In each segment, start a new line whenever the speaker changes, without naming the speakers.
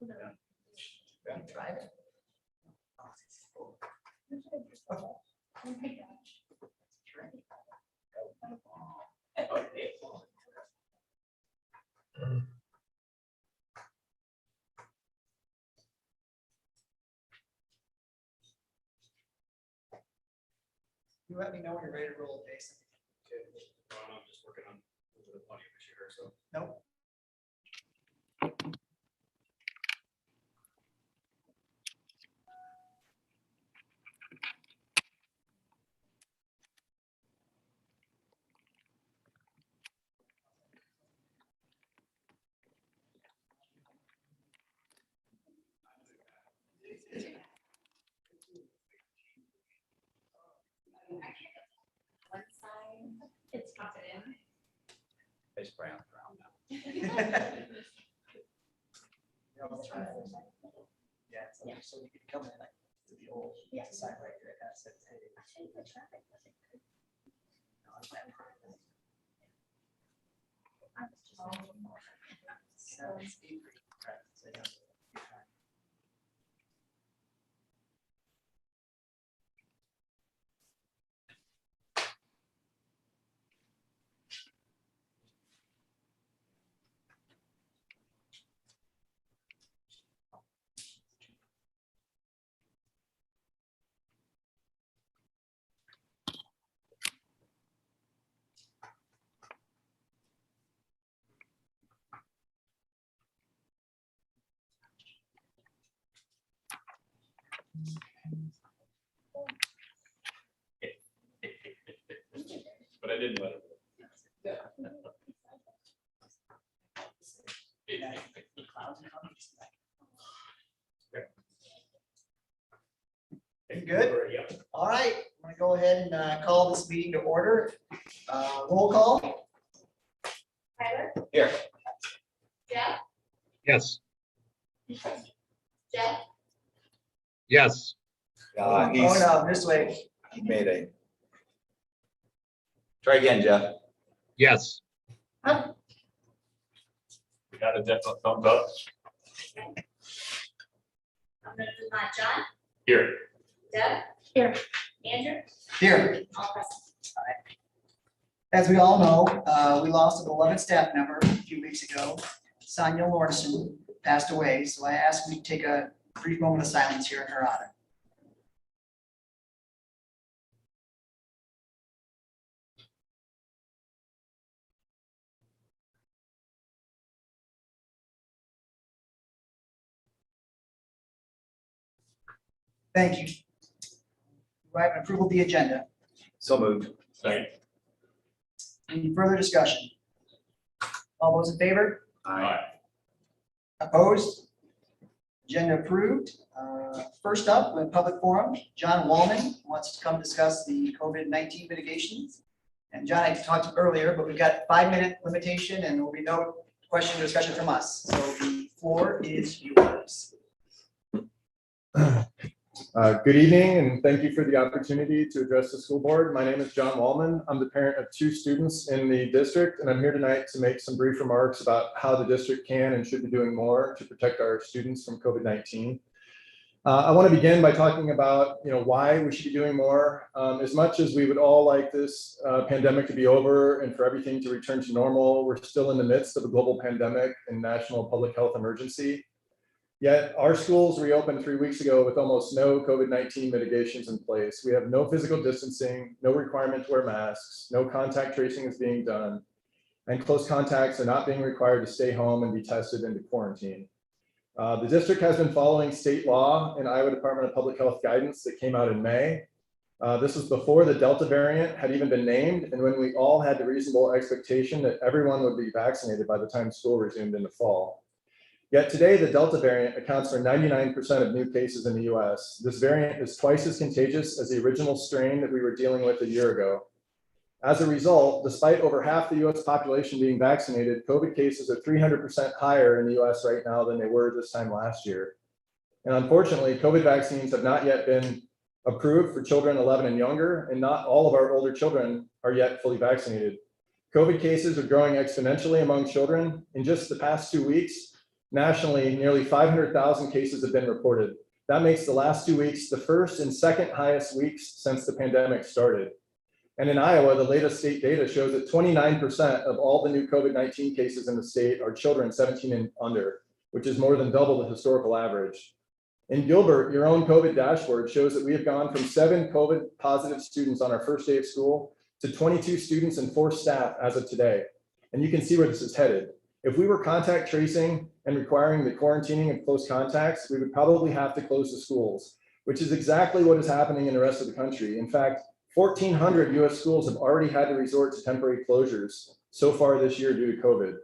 Yeah.
Drive it. Oh my gosh. You let me know when you're ready to roll, Jason.
I'm just working on a little bit of audio issue here, so.
Nope.
One side, it's popping in.
They spray on the ground now.
Yeah, so you could come in like to the old sign right there. That says, hey.
I think the traffic wasn't good. I was just
So it's easy. Right, so yeah, you're fine.
But I didn't let it.
You good?
Yeah.
All right, I'm gonna go ahead and call this meeting to order. Roll call.
Tyler?
Here.
Jeff?
Yes.
Jeff?
Yes.
Oh, no, this way.
He made a. Try again, Jeff.
Yes.
We got a definite thumbs up.
I'm gonna do my John,
Here.
Deb? Here. Andrew?
Here.
All present.
As we all know, we lost an beloved staff member a few weeks ago. Sonia Lorson passed away, so I asked we take a brief moment of silence here in her honor. Thank you. Do I have an approval of the agenda?
So moved.
Second.
Any further discussion? All those in favor?
Aye.
Opposed? Agenda approved. First up, with public forum, John Wallman wants to come discuss the COVID-19 mitigations. And John, I talked earlier, but we've got 5-minute limitation and there will be no question or discussion from us. So the floor is yours.
Good evening, and thank you for the opportunity to address the school board. My name is John Wallman. I'm the parent of 2 students in the district, and I'm here tonight to make some brief remarks about how the district can and should be doing more to protect our students from COVID-19. I want to begin by talking about why we should be doing more. As much as we would all like this pandemic to be over and for everything to return to normal, we're still in the midst of a global pandemic and national public health emergency. Yet our schools reopened 3 weeks ago with almost no COVID-19 mitigations in place. We have no physical distancing, no requirement to wear masks, no contact tracing is being done, and close contacts are not being required to stay home and be tested into quarantine. The district has been following state law and Iowa Department of Public Health guidance that came out in May. This was before the Delta variant had even been named and when we all had the reasonable expectation that everyone would be vaccinated by the time school resumed in the fall. Yet today, the Delta variant accounts for 99% of new cases in the US. This variant is twice as contagious as the original strain that we were dealing with a year ago. As a result, despite over half the US population being vaccinated, COVID cases are 300% higher in the US right now than they were this time last year. And unfortunately, COVID vaccines have not yet been approved for children 11 and younger, and not all of our older children are yet fully vaccinated. COVID cases are growing exponentially among children. In just the past 2 weeks, Nationally, nearly 500,000 cases have been reported. That makes the last 2 weeks the first and second highest weeks since the pandemic started. And in Iowa, the latest state data shows that 29% of all the new COVID-19 cases in the state are children 17 and under, which is more than double the historical average. In Gilbert, your own COVID dashboard shows that we have gone from 7 COVID positive students on our first day of school to 22 students and 4 staff as of today. And you can see where this is headed. If we were contact tracing and requiring the quarantining of close contacts, we would probably have to close the schools, which is exactly what is happening in the rest of the country. In fact, 1,400 US schools have already had to resort to temporary closures so far this year due to COVID.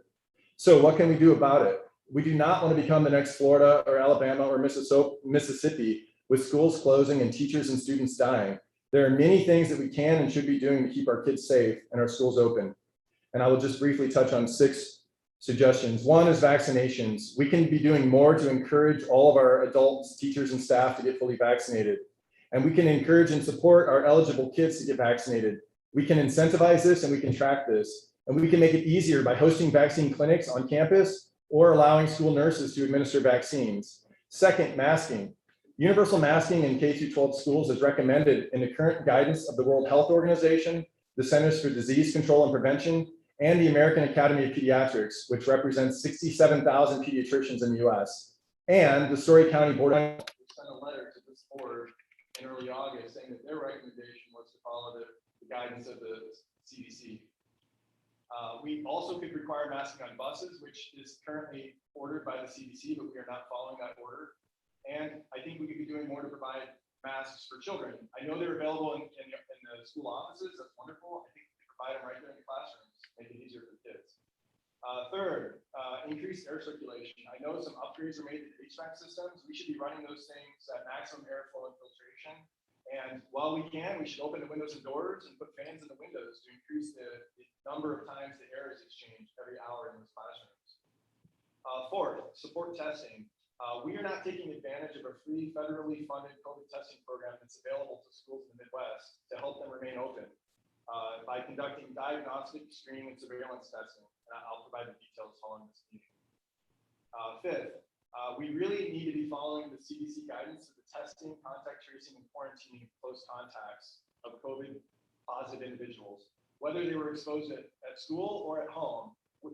So what can we do about it? We do not want to become the next Florida or Alabama or Mississippi with schools closing and teachers and students dying. There are many things that we can and should be doing to keep our kids safe and our schools open. And I will just briefly touch on 6 suggestions. 1 is vaccinations. We can be doing more to encourage all of our adults, teachers, and staff to get fully vaccinated. And we can encourage and support our eligible kids to get vaccinated. We can incentivize this and we can track this. And we can make it easier by hosting vaccine clinics on campus or allowing school nurses to administer vaccines. 2nd, masking. Universal masking in K-12 schools is recommended in the current guidance of the World Health Organization, the Centers for Disease Control and Prevention, and the American Academy of Pediatrics, which represents 67,000 pediatricians in the US. And the Story County Board sent a letter to this board in early August saying that their recommendation was to follow the guidance of the CDC. We also could require masking on buses, which is currently ordered by the CDC, but we are not following that order. And I think we could be doing more to provide masks for children. I know they're available in the school offices. That's wonderful. I think we can provide them right there in the classrooms, make it easier for the kids. 3rd, increased air circulation. I know some upgrades are made to the HVAC systems. We should be running those things at maximum airflow and filtration. And while we can, we should open the windows and doors and put fans in the windows to increase the number of times the air is exchanged every hour in those classrooms. 4th, support testing. We are not taking advantage of a free federally funded COVID testing program that's available to schools in the Midwest to help them remain open by conducting diagnostic, screening, and surveillance testing. And I'll provide the details following this meeting. 5th, we really need to be following the CDC guidance of the testing, contact tracing, and quarantining of close contacts of COVID positive individuals, whether they were exposed at school or at home.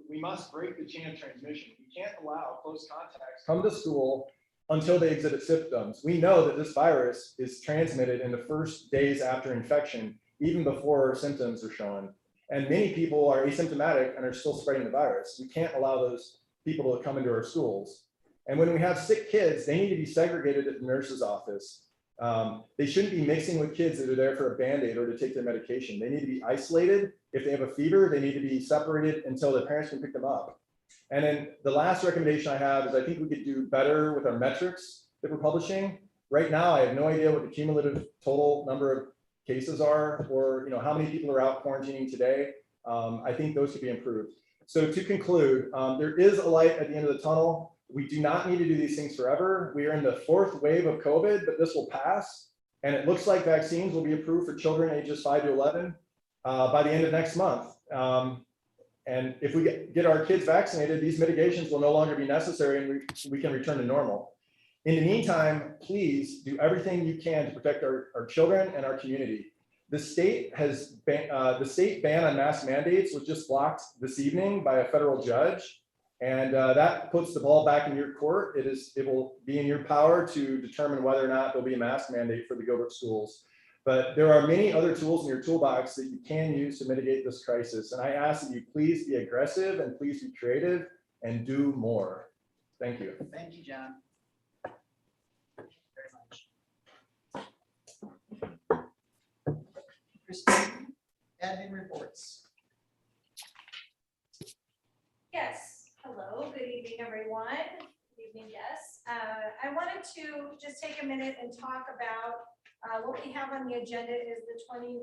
We must break the chain of transmission. We can't allow close contacts come to school until they exhibit symptoms. We know that this virus is transmitted in the first days after infection, even before symptoms are shown. And many people are asymptomatic and are still spreading the virus. We can't allow those people to come into our schools. And when we have sick kids, they need to be segregated at the nurse's office. They shouldn't be mixing with kids that are there for a Band-Aid or to take their medication. They need to be isolated. If they have a fever, they need to be separated until their parents can pick them up. And then the last recommendation I have is I think we could do better with our metrics that we're publishing. Right now, I have no idea what the cumulative total number of cases are, or how many people are out quarantining today. I think those could be improved. So to conclude, there is a light at the end of the tunnel. We do not need to do these things forever. We are in the 4th wave of COVID, but this will pass. And it looks like vaccines will be approved for children ages 5 to 11 by the end of next month. And if we get our kids vaccinated, these mitigations will no longer be necessary and we can return to normal. In the meantime, please do everything you can to protect our children and our community. The state ban on mask mandates was just blocked this evening by a federal judge. And that puts the ball back in your court. It will be in your power to determine whether or not there'll be a mask mandate for the Gilbert schools. But there are many other tools in your toolbox that you can use to mitigate this crisis. And I ask that you please be aggressive and please be creative and do more. Thank you.
Thank you, John. Very much. Christine, admin reports.
Yes. Hello, good evening, everyone. Good evening, guests. I wanted to just take a minute and talk about what we have on the agenda is the 21-22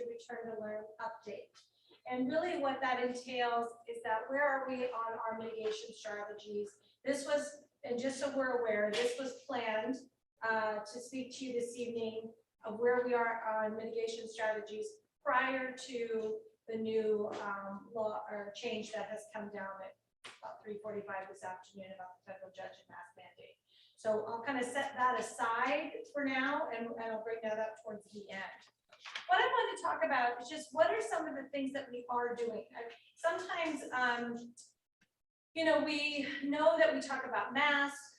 Return to Learn update. And really what that entails is that where are we on our mitigation strategies? This was, and just so we're aware, this was planned to speak to you this evening of where we are on mitigation strategies prior to the new law or change that has come down about 3:45 this afternoon about the federal judge and mask mandate. So I'll kind of set that aside for now, and I'll bring that up towards the end. What I want to talk about is just what are some of the things that we are doing. Sometimes, you know, we know that we talk about masks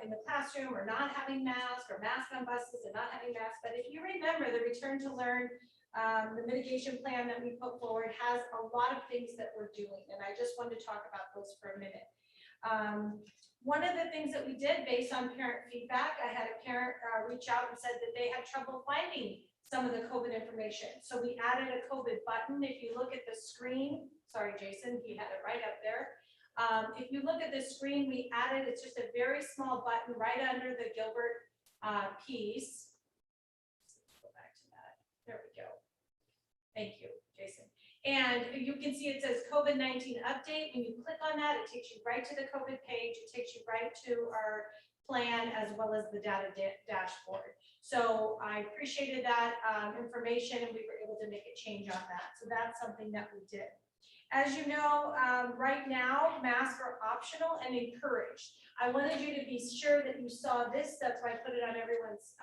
in the classroom, or not having masks, or masks on buses and not having masks. But if you remember, the Return to Learn, the mitigation plan that we put forward has a lot of things that we're doing, and I just wanted to talk about those for a minute. One of the things that we did based on parent feedback, I had a parent reach out and said that they had trouble finding some of the COVID information. So we added a COVID button. If you look at the screen, sorry, Jason, he had it right up there. If you look at the screen, we added, it's just a very small button right under the Gilbert piece. Go back to that. There we go. Thank you, Jason. And you can see it says COVID-19 update. When you click on that, it takes you right to the COVID page. It takes you right to our plan as well as the data dashboard. So I appreciated that information, and we were able to make a change on that. So that's something that we did. As you know, right now, masks are optional and encouraged. I wanted you to be sure that you saw this. That's why I put it on everyone's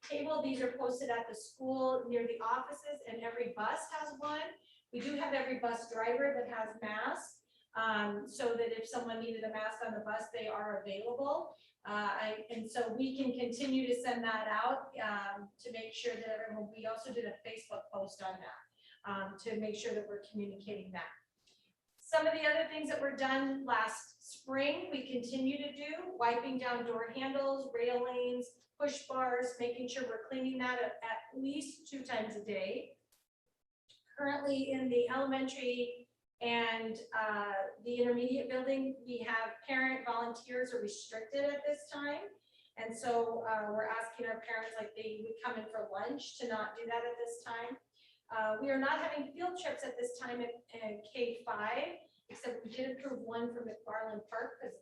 table. These are posted at the school near the offices, and every bus has one. We do have every bus driver that has masks, so that if someone needed a mask on the bus, they are available. And so we can continue to send that out to make sure that everyone, we also did a Facebook post on that to make sure that we're communicating that. Some of the other things that were done last spring, we continue to do, wiping down door handles, railings, push bars, making sure we're cleaning that at least 2 times a day. Currently in the elementary and the intermediate building, we have parent volunteers are restricted at this time. And so we're asking our parents, like they would come in for lunch, to not do that at this time. We are not having field trips at this time in K-5, except we did approve one for McFarland Park because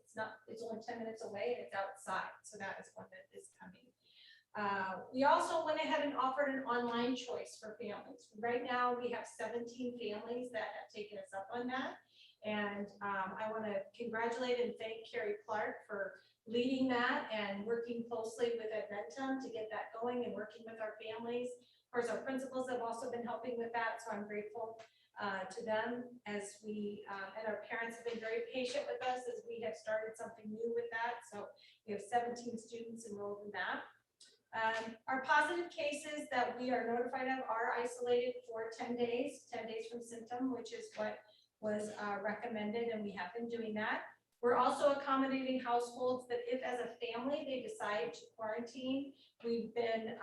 it's only 10 minutes away and it's outside. So that is one that is coming. We also went ahead and offered an online choice for families. Right now we have 17 families that have taken us up on that. And I want to congratulate and thank Carrie Clark for leading that and working closely with Adventum to get that going and working with our families. Of course, our principals have also been helping with that, so I'm grateful to them as we, and our parents have been very patient with us as we have started something new with that. So we have 17 students enrolled in that. Our positive cases that we are notified of are isolated for 10 days from symptom, which is what was recommended, and we have been doing that. We're also accommodating households that if as a family they decide to quarantine, we've been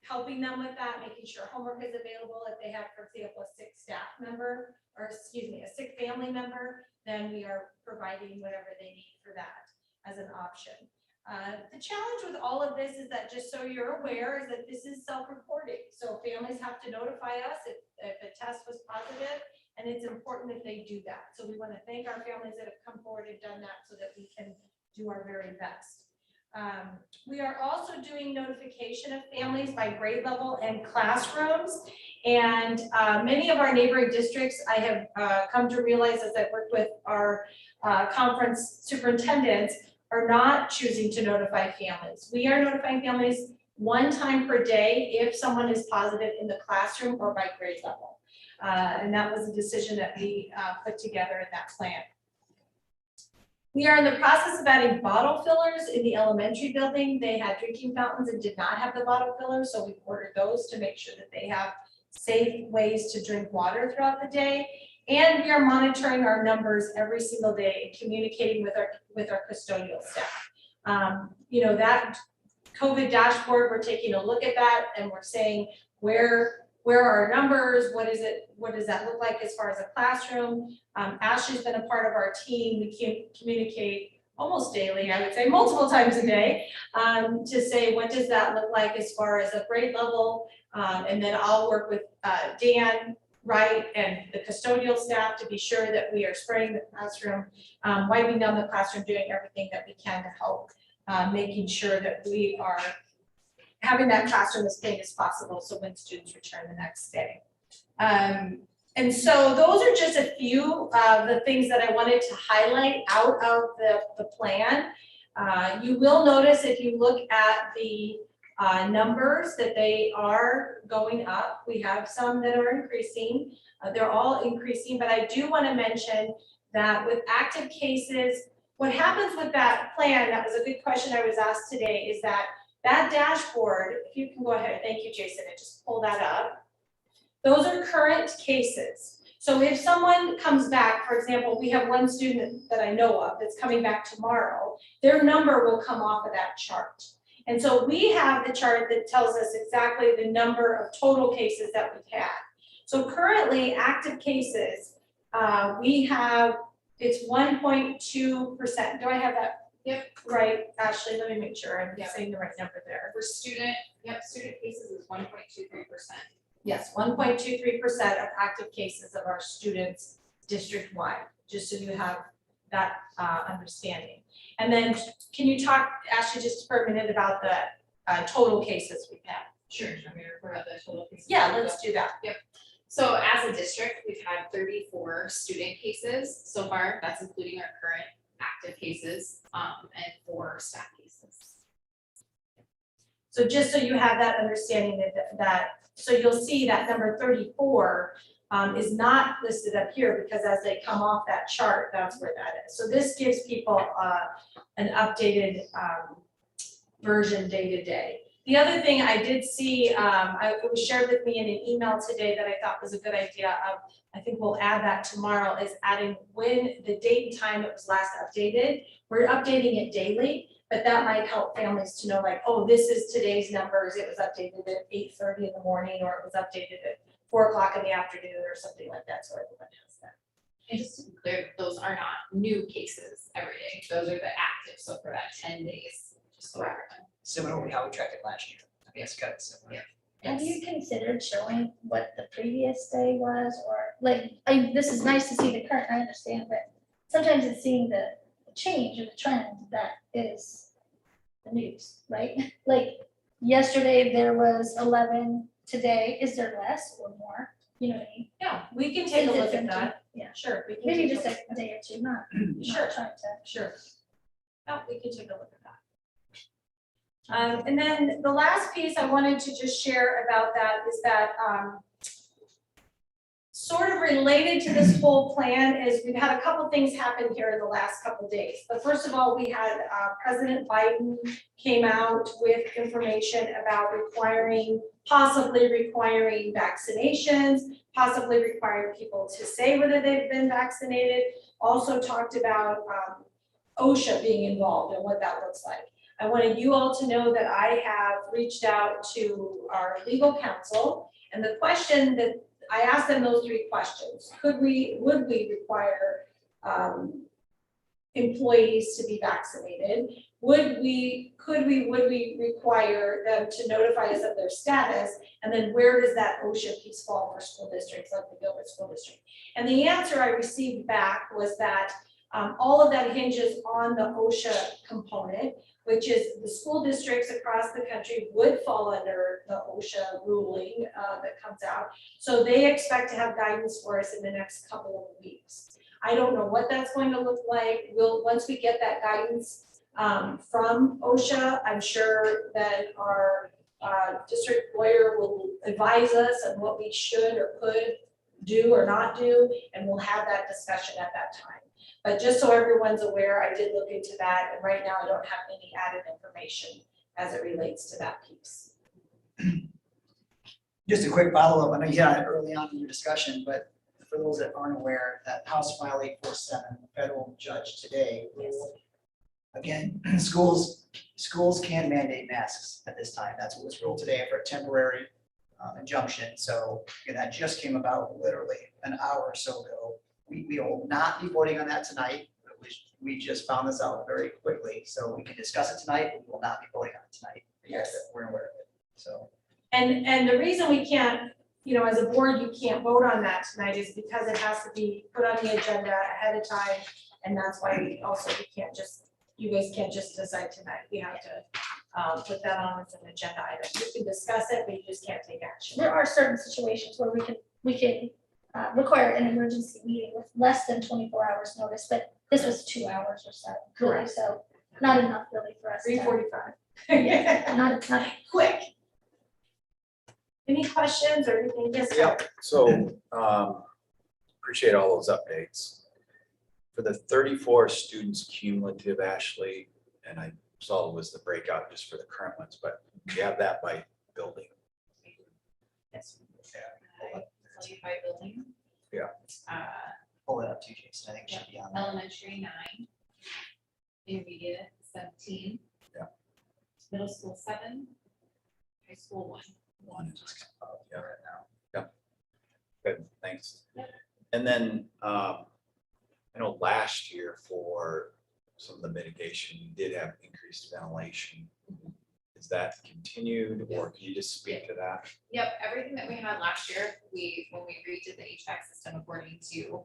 helping them with that, making sure homework is available. If they have, for example, a sick staff member, or excuse me, a sick family member, then we are providing whatever they need for that as an option. The challenge with all of this is that, just so you're aware, is that this is self-reporting. So families have to notify us if a test was positive, and it's important that they do that. So we want to thank our families that have come forward and done that so that we can do our very best. We are also doing notification of families by grade level and classrooms. And many of our neighboring districts, I have come to realize as I've worked with our conference superintendents, are not choosing to notify families. We are notifying families 1 time per day if someone is positive in the classroom or by grade level. And that was a decision that we put together in that plan. We are in the process of adding bottle fillers in the elementary building. They had drinking fountains and did not have the bottle fillers, so we ordered those to make sure that they have safe ways to drink water throughout the day. And we are monitoring our numbers every single day and communicating with our custodial staff. You know, that COVID dashboard, we're taking a look at that and we're saying where are our numbers, what does that look like as far as a classroom. Ashley's been a part of our team. We can communicate almost daily, I would say multiple times a day, to say what does that look like as far as a grade level. And then I'll work with Dan, Wright, and the custodial staff to be sure that we are spraying the classroom, wiping down the classroom, doing everything that we can to help making sure that we are having that classroom as clean as possible so when students return the next day. And so those are just a few of the things that I wanted to highlight out of the plan. You will notice if you look at the numbers that they are going up. We have some that are increasing. They're all increasing, but I do want to mention that with active cases, what happens with that plan, that was a good question I was asked today, is that dashboard, if you can go ahead, thank you, Jason, and just pull that up. Those are current cases. So if someone comes back, for example, we have one student that I know of that's coming back tomorrow, their number will come off of that chart. And so we have the chart that tells us exactly the number of total cases that we've had. So currently, active cases, we have, it's 1.2%. Do I have that?
Yep.
Right, Ashley, let me make sure I'm
Yep.
saying the right number there.
For student cases is 1.23%.
Yes, 1.23% of active cases of our students district-wide, just so you have that understanding. And then can you talk, Ashley, just for a minute about the total cases we've had?
Sure. I'm gonna report out the total cases.
Yeah, let's do that.
So as a district, we've had 34 student cases so far. That's including our current active cases, and 4 staff cases.
So just so you have that understanding that so you'll see that number 34 is not listed up here because as they come off that chart, that's where that is. So this gives people an updated version day to day. The other thing I did see, it was shared with me in an email today that I thought was a good idea of, I think we'll add that tomorrow, is adding when the date and time it was last updated. We're updating it daily, but that might help families to know like, oh, this is today's numbers. It was updated at 8:30 in the morning, or it was updated at 4 o'clock in the afternoon or something like that. So everyone has that.
And just to be clear, those are not new cases every day. Those are the active, so for that 10 days, just so everyone.
Similar to how we tracked it last year. I think it's kind of similar.
Yeah.
Have you considered showing what the previous day was, or like, this is nice to see the current, I understand, but sometimes it's seeing the change or the trend that is the news, right? Like, yesterday there was 11, today, is there less or more? You know what I mean?
Yeah, we can take a
Is it
look at
something-
that.
yeah.
Sure. We can
Maybe
take
just a day or two, not
Sure.
trying to.
Sure. No, we can take a look at that. And then the last piece I wanted to just share about that is that sort of related to this whole plan is we've had a couple things happen here in the last couple days. But first of all, we had President Biden came out with information about possibly requiring vaccinations, possibly requiring people to say whether they've been vaccinated. Also talked about OSHA being involved and what that looks like. I wanted you all to know that I have reached out to our legal counsel, and the question that I asked them those 3 questions. Would we require employees to be vaccinated? Would we require them to notify us of their status? And then where does that OSHA piece fall for school districts like the Gilbert School District? And the answer I received back was that all of that hinges on the OSHA component, which is the school districts across the country would fall under the OSHA ruling that comes out. So they expect to have guidance for us in the next couple of weeks. I don't know what that's going to look like. Once we get that guidance from OSHA, I'm sure that our district lawyer will advise us on what we should or could do or not do, and we'll have that discussion at that time. But just so everyone's aware, I did look into that, and right now I don't have any added information as it relates to that piece.
Just a quick follow-up. I know you had it early on in your discussion, but for those that aren't aware, that House File 847, the federal judge today ruled, again, schools can mandate masks at this time. That's what was ruled today for a temporary injunction. So again, that just came about literally an hour or so ago. We will not be voting on that tonight. We just found this out very quickly, so we can discuss it tonight, but we will not be voting on it tonight. Yes, we're aware of it, so.
And the reason we can't, as a board, you can't vote on that tonight is because it has to be put on the agenda ahead of time. And that's why you guys can't just decide tonight. We have to put that on as an agenda item. You can discuss it, but you just can't take action.
There are certain situations where we can require an emergency meeting with less than 24 hours notice, but this was 2 hours or so. Really,
Correct.
so not enough really for us. to-
3:45.
Yeah, not,
Quick. Any questions or anything? Yes, sir.
Yeah, so, appreciate all those updates. For the 34 students cumulative, Ashley, and I saw it was the breakout just for the current ones, but do you have that by building?
Yes. Tell you by building.
Yeah.
Pull that up too, Jason. I think it should be on there.
Elementary 9. Intermediate 17.
Yeah.
Middle school 7. High school 1.
One is just, yeah, right now. Yep. Good, thanks.
Yep.
And then, I know last year for some of the mitigation, you did have increased ventilation. Is that continued, or can you just speak to that?
Yep, everything that we had last year, when we redid the HVAC system according to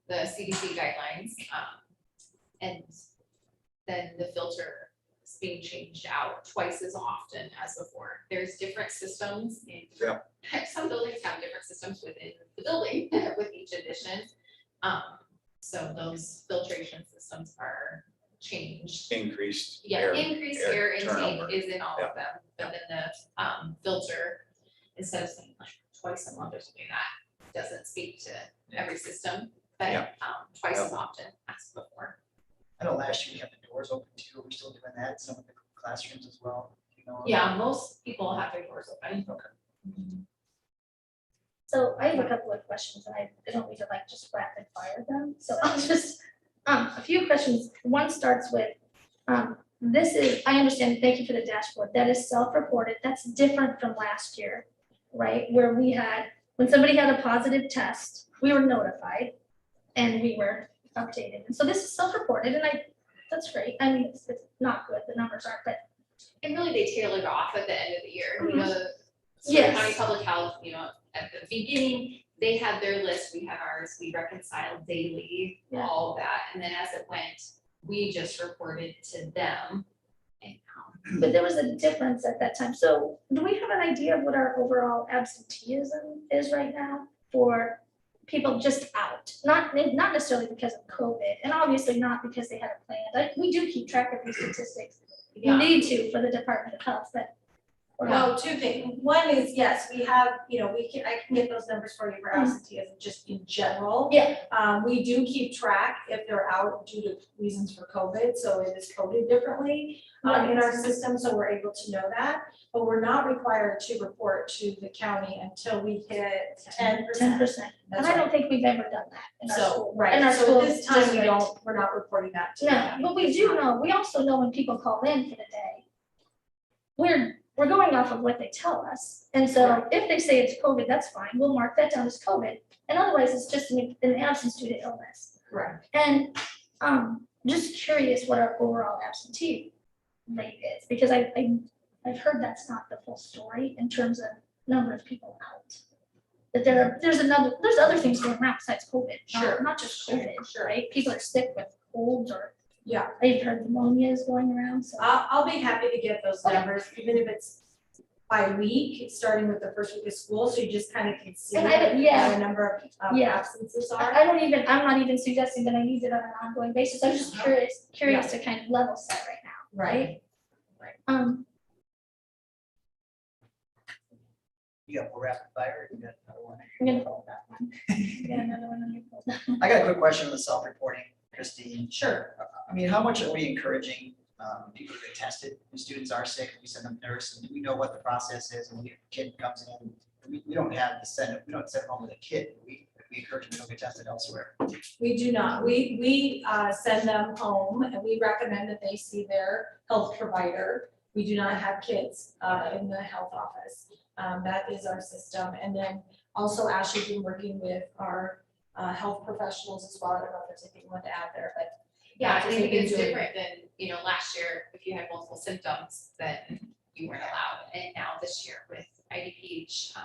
the CDC guidelines, and then the filter is being changed out twice as often as before. There's different systems in, some buildings have different systems within the building with each addition. So those filtration systems are changed.
Increased
Yeah,
air.
increased
air
air intake
turnover.
is in all
Yeah.
of them, but then the filter, instead of saying like twice a month or something, that doesn't speak to every system, but
Yeah.
twice as often as before.
I know last year we had the doors open too. Are we still doing that? Some of the classrooms as well? You know?
Yeah, most people have their doors open.
so I have a couple of questions and I don't need to like just rapid fire them. So I'll just, a few questions. One starts with, this is, I understand, thank you for the dashboard. That is self-reported. That's different from last year, right? Where we had, when somebody had a positive test, we were notified and we were updated. And so this is self-reported and that's great. I mean, it's not good, the numbers aren't, but
And really, they tailored off at the end of the year, you know, the
Yes.
County Public Health, you know, at the beginning, they had their list, we had ours, we reconciled daily,
Yeah.
all of that, and then as it went, we just reported to them. And,
but there was a difference at that time. So do we have an idea of what our overall absenteeism is right now for people just out? Not necessarily because of COVID, and obviously not because they had a plan. Like, we do keep track of these statistics. You
Yeah.
need to for the Department of Health, but.
Well, two things. One is, yes, we have, I can get those numbers for you for absenteeism, just in general.
Yeah.
We do keep track if they're out due to reasons for COVID, so it is coded differently in our system, so we're able to know that. But we're not required to report to the county until we hit 10%.
10%. And I don't think we've ever done that in our
So,
school. in
right,
our
so
school
at this time,
district.
we're not reporting that to the
No,
county.
but we
It's
do
not.
know, we also know when people call in for the day. We're going off of what they tell us. And so if they say it's COVID, that's fine. We'll mark that down as COVID. And otherwise, it's just an absence due to illness.
Correct.
And just curious what our overall absentee rate is, because I've heard that's not the full story in terms of number of people out. That there's other things going around besides COVID,
Sure.
not just COVID,
Sure.
right? People are sick with colds or
Yeah.
I've heard pneumonia is going around, so.
I'll be happy to get those
Okay.
numbers, even if it's by week, starting with the first week of school, so you just kind of can see
And
what
yeah.
the number of
Yeah.
absences
I'm
are.
not even suggesting that I use it on an ongoing basis. I was just curious to kind of level set right now.
Right.
You got more rapid fire? You got another one?
I'm gonna hold that one. Get another one on your phone.
I got a quick question on the self-reporting, Christine.
Sure.
I mean, how much are we encouraging people to get tested? When students are sick, we send them a nurse, and we know what the process is, and when a kid comes in, we don't have the send them home with a kit. We encourage them to go get tested elsewhere.
We do not. We send them home and we recommend that they see their health provider. We do not have kids in the health office. That is our system. And then also Ashley's been working with our health professionals as well. I don't know if there's anything you want to add there, but
Yeah, I
That's what
think
they've
it's
been doing.
different than, last year, if you had multiple symptoms, then you weren't allowed. And now this year with IDPH,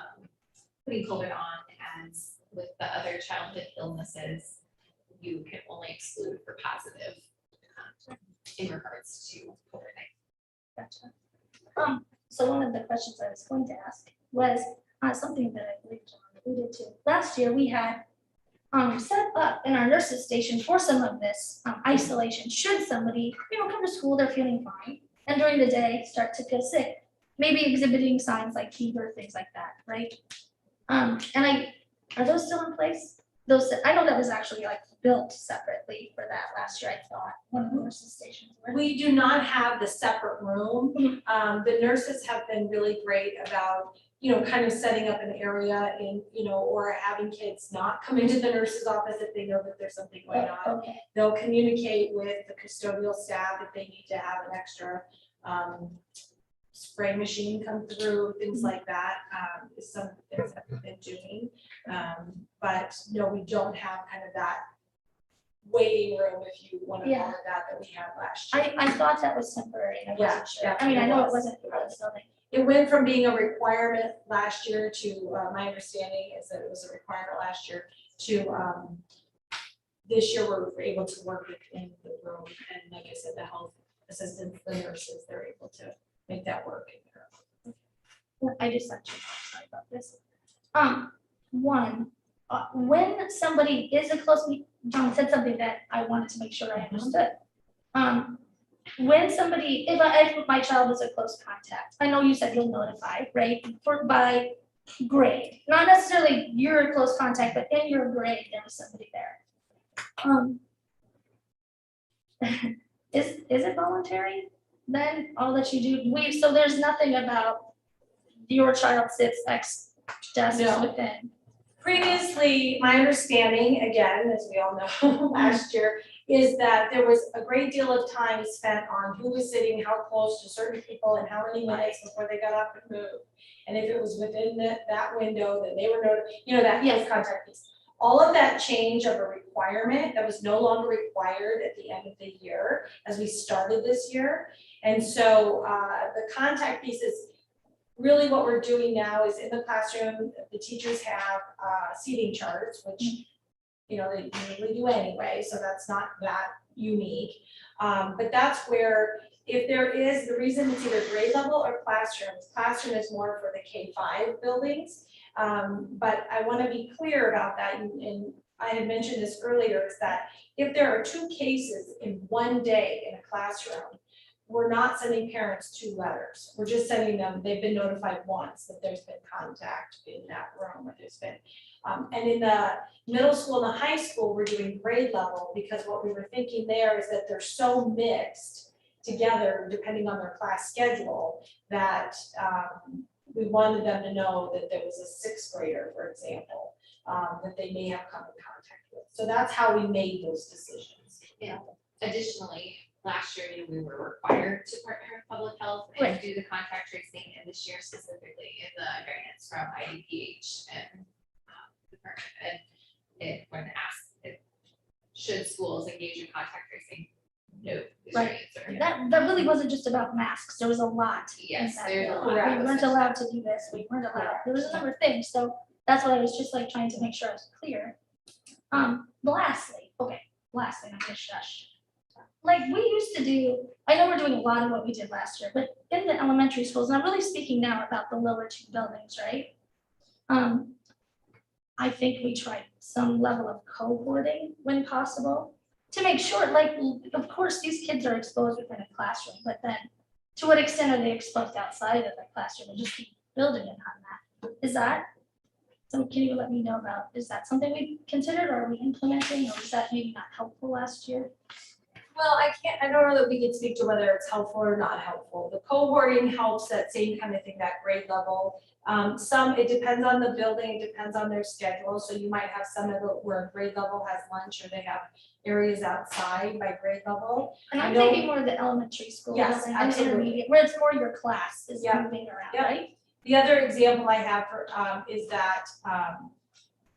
putting COVID on as with the other childhood illnesses, you can only exclude for positive in regards to COVID-19.
Gotcha. So one of the questions I was going to ask was something that I believe John we did too. Last year, we had set up in our nurses station for some of this isolation. Should somebody, come to school, they're feeling fine, and during the day start to feel sick, maybe exhibiting signs like fever, things like that, right? Are those still in place? Those, I know that was actually like built separately for that last year, I thought, one of the nurses stations were.
We do not have the separate room.
Mhm.
The nurses have been really great about, kind of setting up an area in, or having kids not come into the nurse's office if they know that there's something going on.
Okay,
They'll communicate with the custodial staff if they need to have an extra spray machine come through, things like that, is some things that we've been doing. But no, we don't have kind of that waiting room, if you want to call it that we had last year.
I thought that was temporary, and I
Yeah,
wasn't sure.
yeah,
I mean, I
it
know it
was.
wasn't for the building.
It went from being a requirement last year to, my understanding is that it was a requirement last year to, this year we're able to work within the room. And like I said, the health assistants, the nurses, they're able to make that work in there.
I just actually, sorry about this. When somebody is a close, John said something that I wanted to make sure I understood. When somebody, if my child is a close contact, I know you said you'll notify, right, by grade, not necessarily you're a close contact, but in your grade, there was somebody there. Is it voluntary then, all that you do? So there's nothing about your child sits X desks
No.
within.
Previously, my understanding, again, as we all know, last year, is that there was a great deal of time spent on who was sitting, how close to certain people, and how many minutes before they got up and moved. And if it was within that window, then they were notified, that close contact piece. All of that change of a requirement that was no longer required at the end of the year as we started this year. And so the contact piece is really what we're doing now is in the classroom, the teachers have seating charts, which, they usually do anyway, so that's not that unique. But that's where, if there is, the reason it's either grade level or classroom is more for the K-5 buildings. But I want to be clear about that, and I had mentioned this earlier, is that if there are 2 cases in one day in a classroom, we're not sending parents 2 letters. We're just sending them, they've been notified once that there's been contact in that room, or there's been. And in the middle school and the high school, we're doing grade level, because what we were thinking there is that they're so mixed together, depending on their class schedule, that we wanted them to know that there was a 6th grader, for example, that they may have come in contact with. So that's how we made those decisions.
Yeah. Additionally, last year, we were required to partner with public health and do the contact tracing, and this year specifically in the guidance from IDPH and department, and it when asked if should schools engage in contact tracing, no, is your
Right.
answer.
That really wasn't just about masks, there was a lot. in
Yes,
that
there's a
bill.
lot.
We weren't allowed to do this, we weren't allowed, there was a number of things, so that's what I was just like trying to make sure I was clear. Lastly, I'm gonna shush. Like we used to do, I know we're doing a lot of what we did last year, but in the elementary schools, and I'm really speaking now about the lower 2 buildings, right? I think we tried some level of cohorting when possible to make sure, like, of course, these kids are exposed within a classroom, but then to what extent are they exposed outside of the classroom and just keep building it on that? Is that, so can you let me know about, is that something we considered, or are we implementing, or was that maybe not helpful last year?
Well, I don't know that we can speak to whether it's helpful or not helpful. The cohorting helps, that same kind of thing, that grade level. It depends on the building, it depends on their schedule. So you might have some of it where grade level has lunch, or they have areas outside by grade level.
And I'm
I know-
thinking more of the elementary school
Yes,
building and
absolutely.
intermediate, where it's more your class is
Yeah.
moving around,
Yeah.
right?
The other example I have for, is that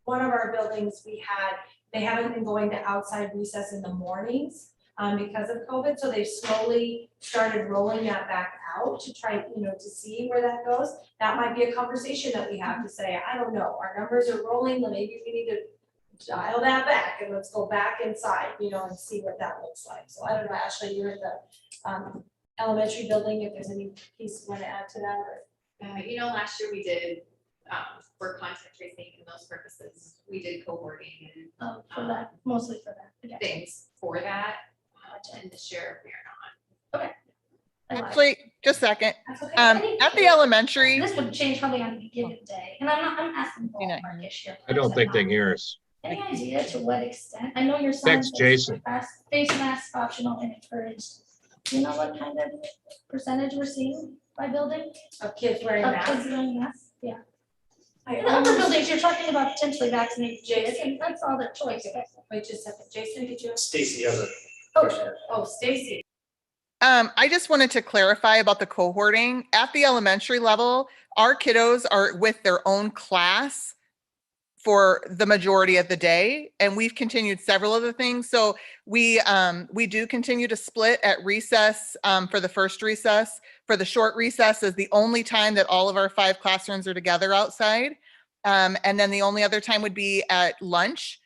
one of our buildings, they haven't been going to outside recess in the mornings because of COVID. So they've slowly started rolling that back out to try, to see where that goes. That might be a conversation that we have to say, I don't know, our numbers are rolling, then maybe we need to dial that back and let's go back inside, and see what that looks like. So I don't know, Ashley, you're in the elementary building, if there's any piece you want to add to that, or.
Last year we did for contact tracing and those purposes, we did cohorting
For that, mostly for that.
and
Okay.
things for that. And this year we are not.
I lied.
Actually, just a second.
That's okay.
At the elementary,
This would change probably on any given day, and I'm asking
You're not
ballpark-ish here.
I don't think they can hear us.
Any idea to what extent? I know your sign
Text
says
Jason.
face mask optional and encouraged. Do you know what kind of percentage we're seeing by building
Of kids wearing
of
masks.
kids wearing masks? Yeah.
I
In the upper
almost-
buildings, you're talking about potentially vaccinated kids, and that's all their choice.
Wait just a second. Jason, did you?
Stacy has a
Oh,
question.
Oh, Stacy.
I just wanted to clarify about the cohorting. At the elementary level, our kiddos are with their own class for the majority of the day, and we've continued several other things. So we do continue to split at recess for the first recess. For the short recess is the only time that all of our 5 classrooms are together outside. And then the only other time would be at lunch,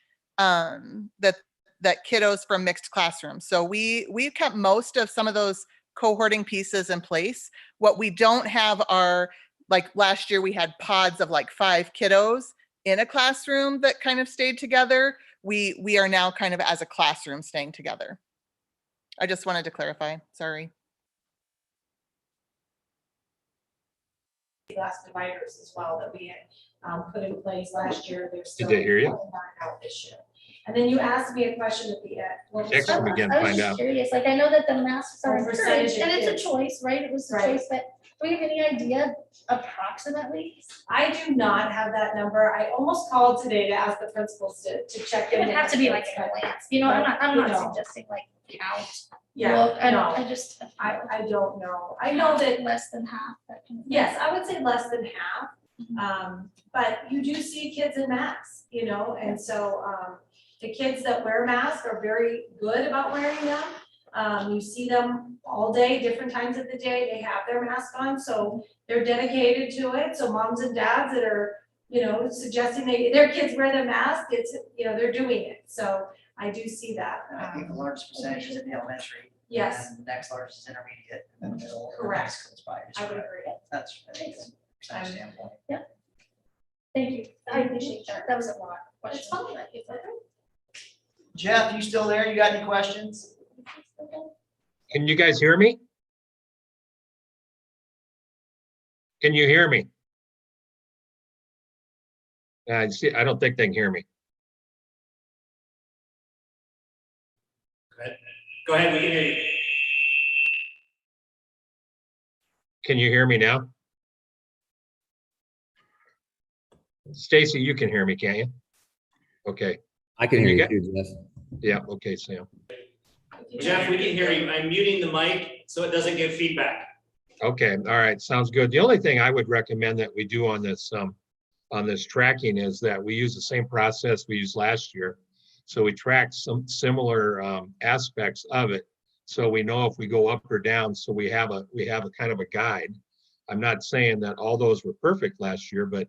that kiddos from mixed classrooms. So we kept most of some of those cohorting pieces in place. What we don't have are, like last year we had pods of like 5 kiddos in a classroom that kind of stayed together. We are now kind of as a classroom staying together. I just wanted to clarify, sorry.
Glass dividers as well that we had put in place last year. They're still
they hear you?
not out this year. And then you asked me a question at the end. What was
Text
that?
them again,
I was
find
just
out.
curious, like, I know that the masks are
Or percentage
encouraged,
of
and it's a
kids.
choice, right? It was a
Right.
choice, but do we have any idea approximately?
I do not have that number. I almost called today to ask the principals to check
It
in.
would have to be like
but-
a glance, you know, I'm
You
not
know.
suggesting like count.
Yeah,
look, I
no,
just.
I don't know. I know that,
Less than half, that kind of thing.
yes, I would say less than half.
Mhm.
But you do see kids in masks, you know, and so, the kids that wear masks are very good about wearing them. You see them all day, different times of the day, they have their mask on, so they're dedicated to it. So moms and dads that are, you know, suggesting their kids wear their mask, it's, you know, they're doing it. So I do see that.
I think the largest percentage is in the elementary.
Yes,
And the next largest is intermediate, and then the middle. and
Correct.
next goes by.
I would agree.
That's, I think, from a percentage standpoint.
Thank you, I appreciate that, that was a lot. of
It's
questions.
fine, it's okay.
Jeff, you still there? You got any questions?
Can you guys hear me? Can you hear me? See, I don't think they can hear me.
Go ahead, we can hear you.
Can you hear me now? Stacy, you can hear me, can't you? Okay,
I can
Can
hear
you
you too, Jeff.
yeah, okay, Sam.
Jeff, we can hear you. I'm muting the mic so it doesn't give feedback.
Okay, all right, sounds good. The only thing I would recommend that we do on this tracking is that we use the same process we used last year. So we track some similar aspects of it. So we know if we go up or down, so we have a kind of a guide. I'm not saying that all those were perfect last year, but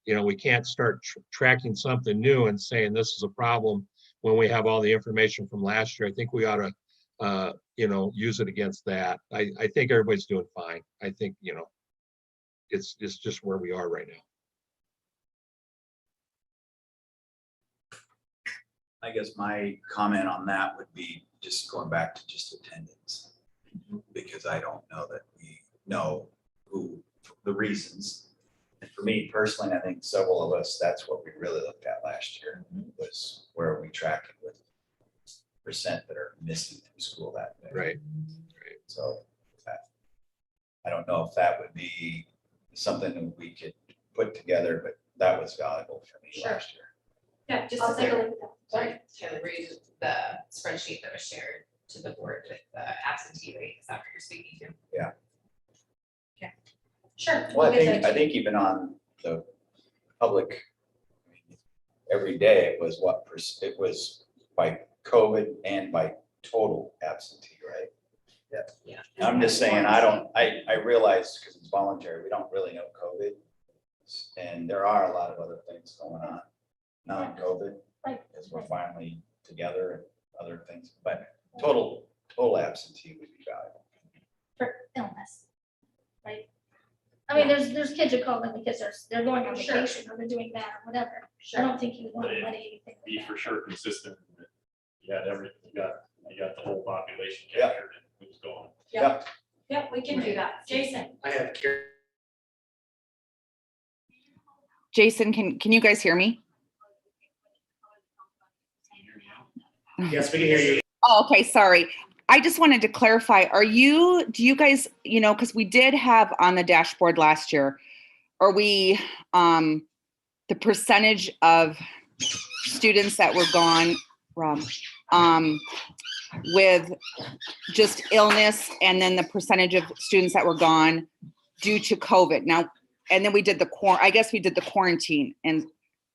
you know, we can't start tracking something new and saying this is a problem when we have all the information from last year. I think we ought to, you know, use it against that. I think everybody's doing fine. I think, you know, it's just where we are right now.
I guess my comment on that would be just going back to just attendance. Because I don't know that we know the reasons. And for me personally, I think several of us, that's what we really looked at last year, was where are we tracking with percent that are missing from school that day.
Right.
So I don't know if that would be something that we could put together, but that was valuable for me
Sure.
last year.
Yeah, just
I'll
to
take a
say,
look at that.
Sorry, Taylor, read the spreadsheet that was shared to the board with the absentee rate, is that what you're speaking to?
sure.
Well,
we'll get that
I think even on the public, every day it was it was by COVID and by total absentee, right?
Yeah.
I'm just saying, I realize because it's voluntary, we don't really know COVID. And there are a lot of other things going on, non-COVID,
Right.
as we're finally together and other things, but total absentee would be valuable.
For illness, right? I mean, there's kids who call in because they're going on
Sure.
vacation or they're doing that or whatever. I
Sure.
don't think you want
But
to
it-
muddy anything.
Be
like
for
that.
sure consistent. That You got you got the whole population
Yeah.
captured and who's going.
Yep, we can do that. Jason?
I have Karen.
Jason, can you guys hear me?
Yes, we can hear you.
Oh, okay, sorry. I just wanted to clarify, do you guys, because we did have on the dashboard last year, are we, the percentage of students that were gone, Rob, with just illness, and then the percentage of students that were gone due to COVID. Now, and then we did I guess we did the quarantine and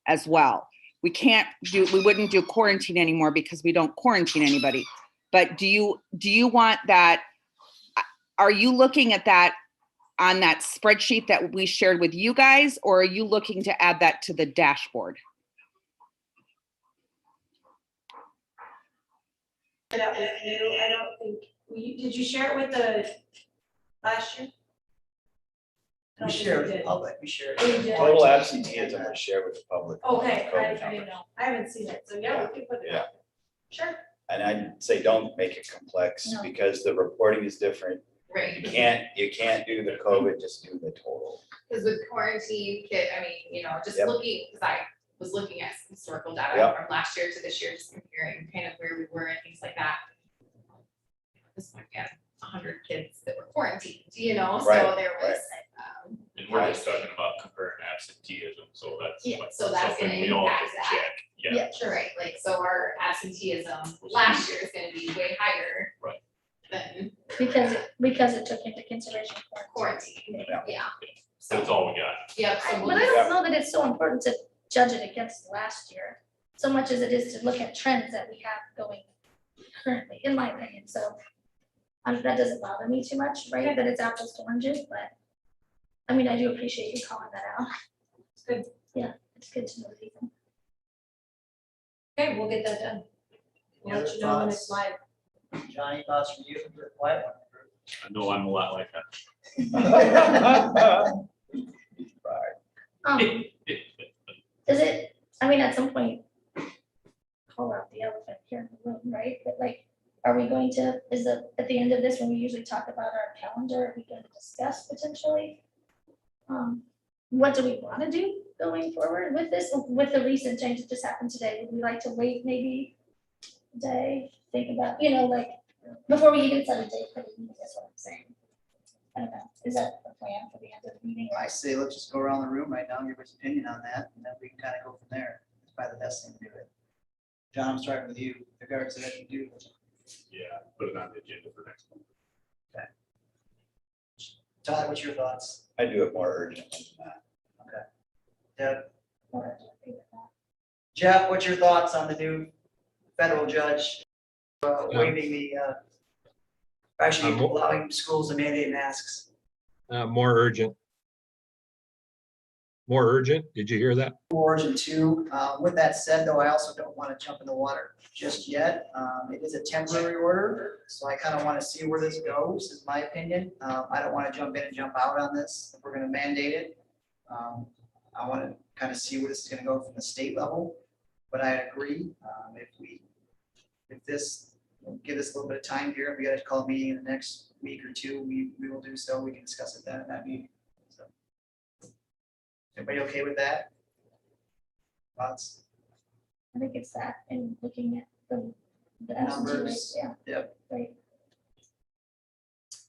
as well. We wouldn't do quarantine anymore because we don't quarantine anybody. But do you want that? Are you looking at that on that spreadsheet that we shared with you guys, or are you looking to add that to the dashboard?
That with you, I don't think, did you share it with the last year? I
We
don't think
share
you
with the
did.
public, we share.
Oh, you did?
Total absenteeism was shared with the public.
Okay,
COVID
I didn't
numbers.
know, I haven't seen it, so yeah, we can put it
Yeah.
out. Sure.
And I'd say don't make it complex
No.
because the reporting is different.
Right.
You can't do the COVID, just do the total.
Because with quarantine kid, I mean, just
Yep.
looking, because I was looking at some historical data
Yep.
from last year to this year, just comparing kind of where we were and things like that. This point, we had 100 kids that were quarantined, so
Right,
there was.
And we're just talking about comparing absenteeism, so that's.
Yeah,
what-
so that's
something
gonna
we all have
impact
to
that.
check. Yeah,
Yeah, sure, right, like, so our absenteeism last year is gonna be way higher.
Right.
Than
Because it took into consideration quarantine.
quarantine,
Yeah.
yeah.
that's all we got.
Yeah, so
But
we'll
I
just-
don't know that it's so important to judge it against last year, so much as it is to look at trends that we have going currently, in my opinion, so. That doesn't bother me too much, right, that it's apples to oranges, but, I mean, I do appreciate you calling that out.
It's good.
Yeah, it's good to know that even.
Okay, we'll get that done. We'll
Any
let
other
you know when it's
thoughts?
live.
Johnny, thoughts from you? You're a quiet
I know I'm a lot like that.
one.
Is it, I mean, at some point, call out the elephant here in the room, right? But like, are we going to, at the end of this, when we usually talk about our calendar, are we going to discuss potentially? What do we want to do going forward with this, with the recent change that just happened today? Would we like to wait maybe a day, think about, like, before we even set a date for the meeting, that's what I'm saying. I don't know, is that the plan for the end of the meeting?
I say, let's just go around the room right now, and give us opinion on that, and then we can kind of go from there. It's probably the best thing to do it. John, I'm starting with you, regards to that you do.
Yeah, put it on the agenda for next month.
Todd, what's your thoughts?
I do it more urgent than that.
Deb?
Or do I think of that?
Jeff, what's your thoughts on the new federal judge waiving the, actually
I'm-
allowing schools to mandate masks?
More urgent. More urgent? Did you hear that?
Origin two. With that said, though, I also don't want to jump in the water just yet. It is a temporary order, so I kind of want to see where this goes, is my opinion. I don't want to jump in and jump out on this, if we're going to mandate it. I want to kind of see where this is going to go from the state level, but I agree, if this, give us a little bit of time here, if we got to call a meeting in the next week or two, we will do so, we can discuss it then in that meeting. So, everybody okay with that? Thoughts?
I think it's that, and looking at the absentee
Numbers.
rates, yeah.
Yep.
Right,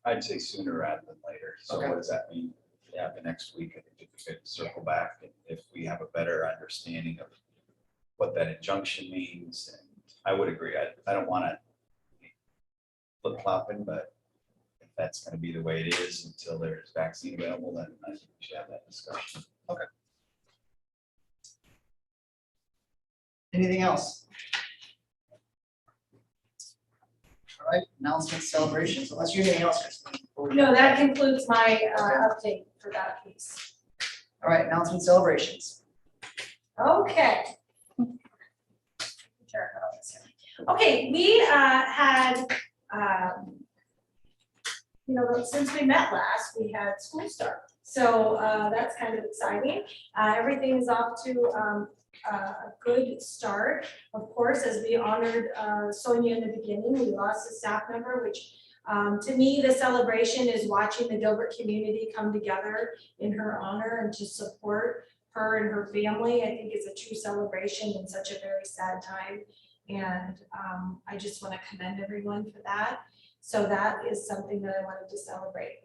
I'd say sooner rather than later. So
Okay.
what does that mean? Yeah, the next week, I think if we could circle back, and if we have a better understanding of what that injunction means, and I would agree, I don't want to flip flopping, but if that's going to be the way it is until there's vaccine available, then I think we should have that discussion. Okay.
Anything else? All right, announcements, celebrations, unless you have anything else, Christine, before we-
No, that concludes my update for that piece.
All right, announcements, celebrations.
Okay. Sure, how about this here? Okay, we had, since we met last, we had school start. So that's kind of exciting. Everything is off to a good start. Of course, as we honored Sonia in the beginning, we lost a staff member, which to me, the celebration is watching the Gilbert community come together in her honor and to support her and her family. I think is a true celebration in such a very sad time. And I just want to commend everyone for that. So that is something that I wanted to celebrate.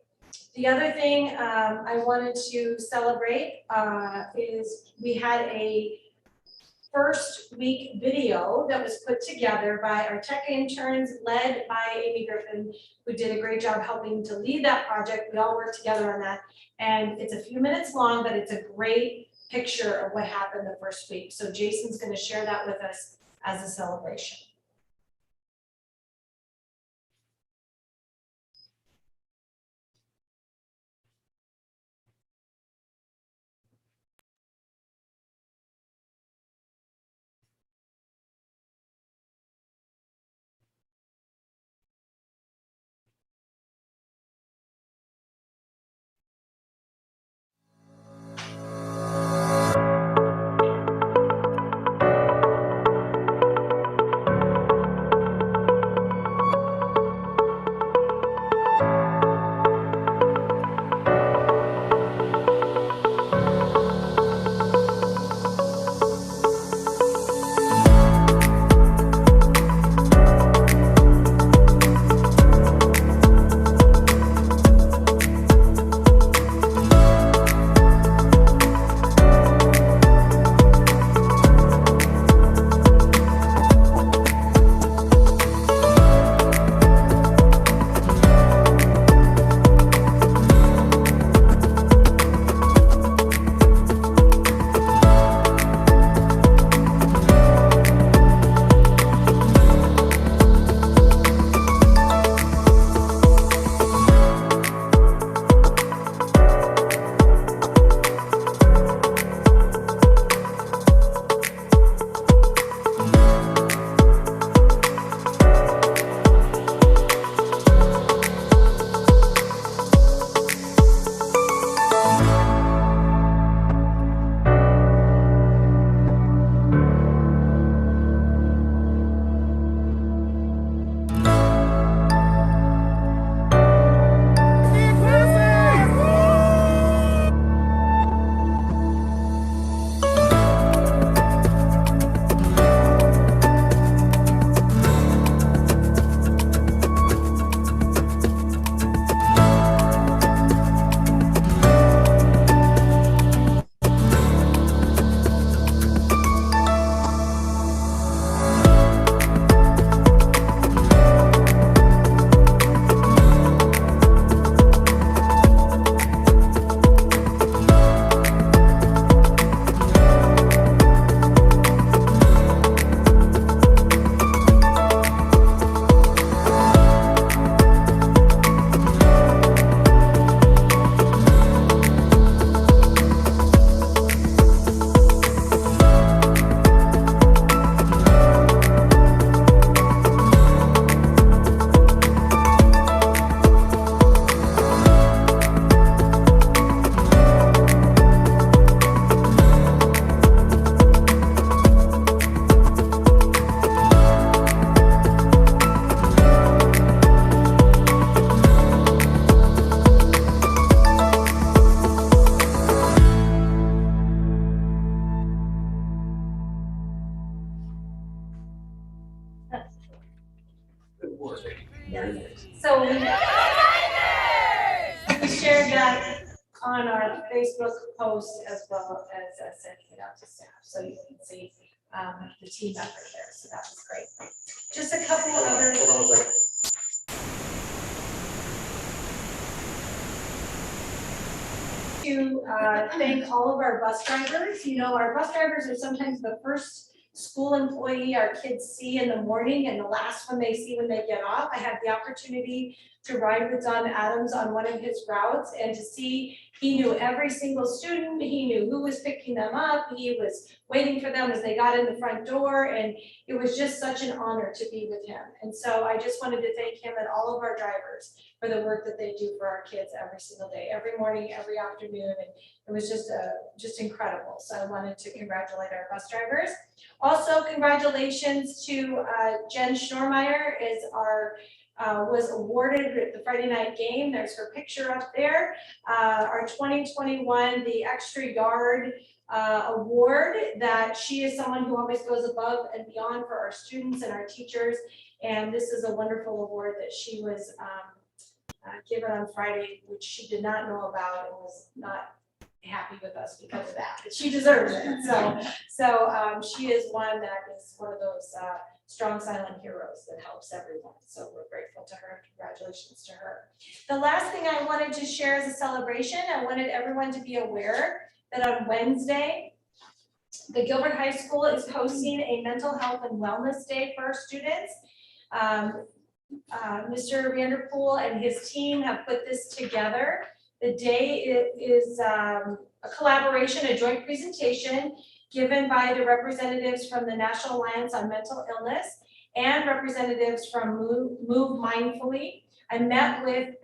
The other thing I wanted to celebrate is we had a first week video that was put together by our tech interns led by Amy Griffin, who did a great job helping to lead that project. We all worked together on that. And it's a few minutes long, but it's a great picture of what happened the first week. So Jason's going to share that with us as a celebration. So we shared that on our Facebook post as well as sending it out to staff. So you can see the team effort there. So that was great. Just a couple of other.
Hold on a second.
To thank all of our bus drivers. You know, our bus drivers are sometimes the first school employee our kids see in the morning and the last one they see when they get off. I had the opportunity to ride with Don Adams on one of his routes and to see he knew every single student, he knew who was picking them up, he was waiting for them as they got in the front door, and it was just such an honor to be with him. And so I just wanted to thank him and all of our drivers for the work that they do for our kids every single day, every morning, every afternoon, and it was just incredible. So I wanted to congratulate our bus drivers. Also, congratulations to Jen Schnormeyer was awarded at the Friday night game. There's her picture up there. Our 2021, the Extra Yard award, that she is someone who always goes above and beyond for our students and our teachers. And this is a wonderful award that she was given on Friday, which she did not know about and was not happy with us because of that, but she deserves it. So she is one that is one of those strong silent heroes that helps everyone. So we're grateful to her. Congratulations to her. The last thing I wanted to share is a celebration. I wanted everyone to be aware that on Wednesday, the Gilbert High School is hosting a mental health and wellness day for our students. Mr. Vanderpool and his team have put this together. The day is a collaboration, a joint presentation given by the representatives from the National Alliance on Mental Illness and representatives from Move Mindfully. I've met with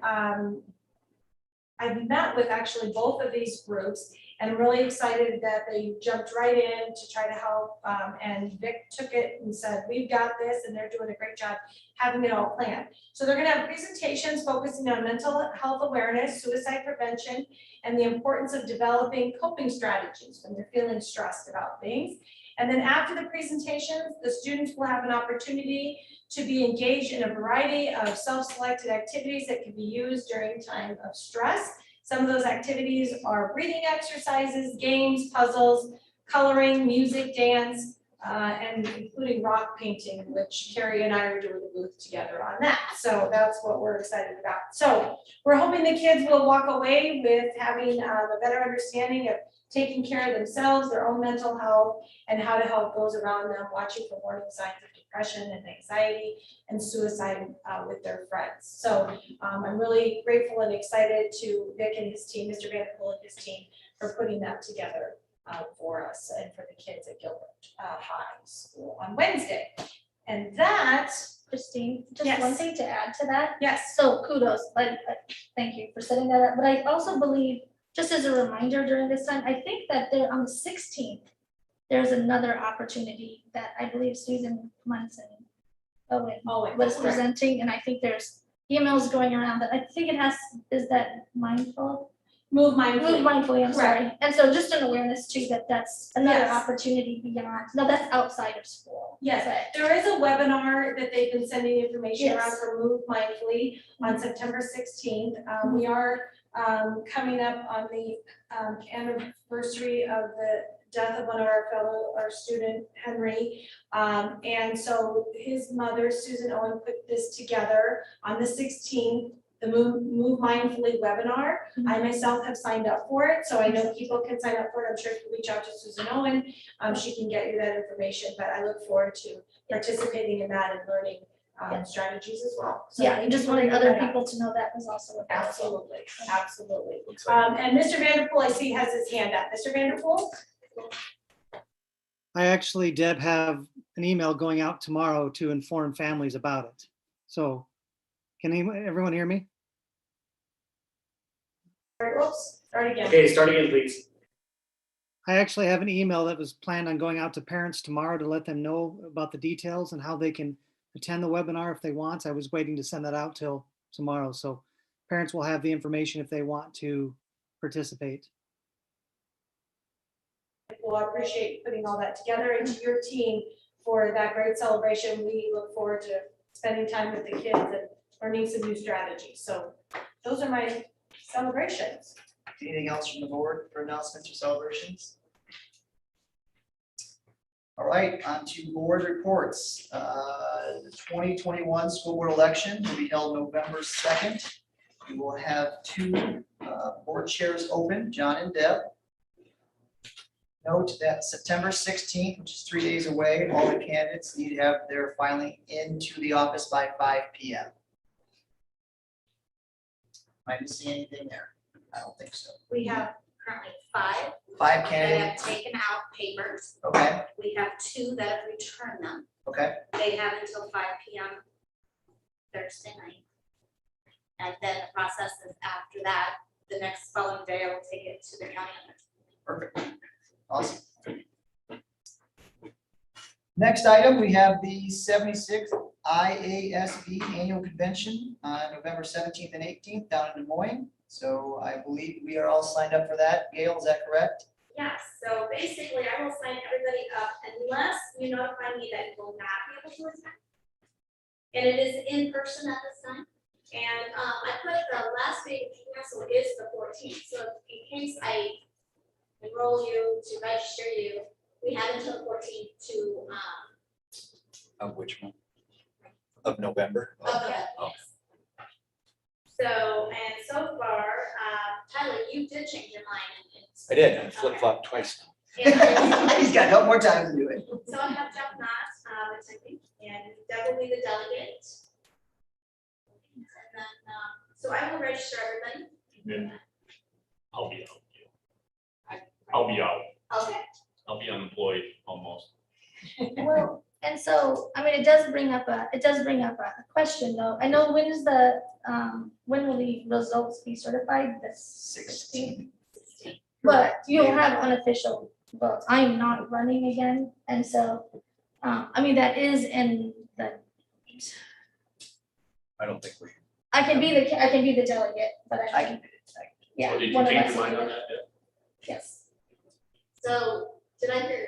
actually both of these groups, and I'm really excited that they jumped right in to try to help. And Vic took it and said, we've got this, and they're doing a great job having it all planned. So they're gonna have presentations focusing on mental health awareness, suicide prevention, and the importance of developing coping strategies when they're feeling stressed about things. And then after the presentations, the students will have an opportunity to be engaged in a variety of self-selected activities that can be used during time of stress. Some of those activities are breathing exercises, games, puzzles, coloring, music, dance, and including rock painting, which Carrie and I are doing a booth together on that. So that's what we're excited about. So we're hoping the kids will walk away with having a better understanding of taking care of themselves, their own mental health, and how to help those around them, watching for warning signs of depression and anxiety and suicide with their friends. So I'm really grateful and excited to Vic and his team, Mr. Vanderpool and his team, for putting that together for us and for the kids at Gilbert High School on Wednesday. And that,
Christine, just
Yes.
one thing to add to that.
yes,
So kudos, thank you for setting that up. But I also believe, just as a reminder during this time, I think that there on the 16th, there's another opportunity that I believe Susan Munson Owen was
correct.
presenting, and I think there's emails going around that I think is that mindful?
Move
Move
mindfully.
mindfully, I'm sorry.
Correct.
And so just an awareness too, that's another
Yes.
opportunity beyond, no, that's outside of school.
Yes,
But
there is a webinar that they've been sending information around
Yes.
for Move Mindfully on September 16th. We are coming up on the anniversary of the death of one of our student, Henry. And so his mother, Susan Owen, put this together on the 16th, the Move Mindfully webinar. I myself have signed up for it, so I know people can sign up for it. I'm sure if you reach out to Susan Owen, she can get you that information, but I look forward to participating in that and learning strategies as well. So
yeah,
thank
I
you
just
for
wanted
bringing
other
that up.
people to know that was also available.
Absolutely, absolutely.
Looks like
And Mr. Vanderpool, I see has his hand up. Mr. Vanderpool?
I actually, Deb, have an email going out tomorrow to inform families about it. So can everyone hear me?
Oops, start again.
Okay, start again, please.
I actually have an email that was planned on going out to parents tomorrow to let them know about the details and how they can attend the webinar if they want. I was waiting to send that out till tomorrow. So parents will have the information if they want to participate.
Well, I appreciate putting all that together, and to your team for that great celebration. We look forward to spending time with the kids and learning some new strategies. So those are my celebrations.
Anything else from the board for announcements or celebrations? All right, on to board reports. The 2021 school board election will be held November 2nd. We will have two board chairs open, John and Deb. Note that September 16th, which is 3 days away, all the candidates need to have their filing into the office by 5 PM. Am I missing anything there? I don't think so.
We have currently 5
5
that have
candidates,
taken out papers.
okay,
We have 2 that have returned them.
okay,
They have until 5 PM Thursday night. And then the process is after that, the next following day, I will take it to the county.
perfect, awesome. Next item, we have the 76th IASB Annual Convention on November 17th and 18th down in Des Moines. So I believe we are all signed up for that. Gail, is that correct?
Yes, so basically I will sign everybody up unless you notify me that you will not be able to attend. And it is in person at this time. And I put the last day to cancel is the 14th, so in case I enroll you to register you, we have until the 14th to
Of which one? Of November?
of the, yes. So, and so far, Tyler, you did change your mind.
I did, I flip-flopped twice.
And
He's got no more time to do it.
so I have Jeff Knott attending, and Deb will be the delegate. And then, so I will register everybody.
Then I'll be out. I'll be out.
Okay.
I'll be unemployed almost.
Well, and so, I mean, it does bring up a question though. I know when is the, when will the results be certified? The 16th. But you'll have unofficial votes. I am not running again, and so, I mean, that is in the,
I don't think we.
I can be the delegate, but
I
I
can,
can, yeah.
So did you
one of
change
us
your
will
mind
do
on
it.
that yet?
Yes.
So did I hear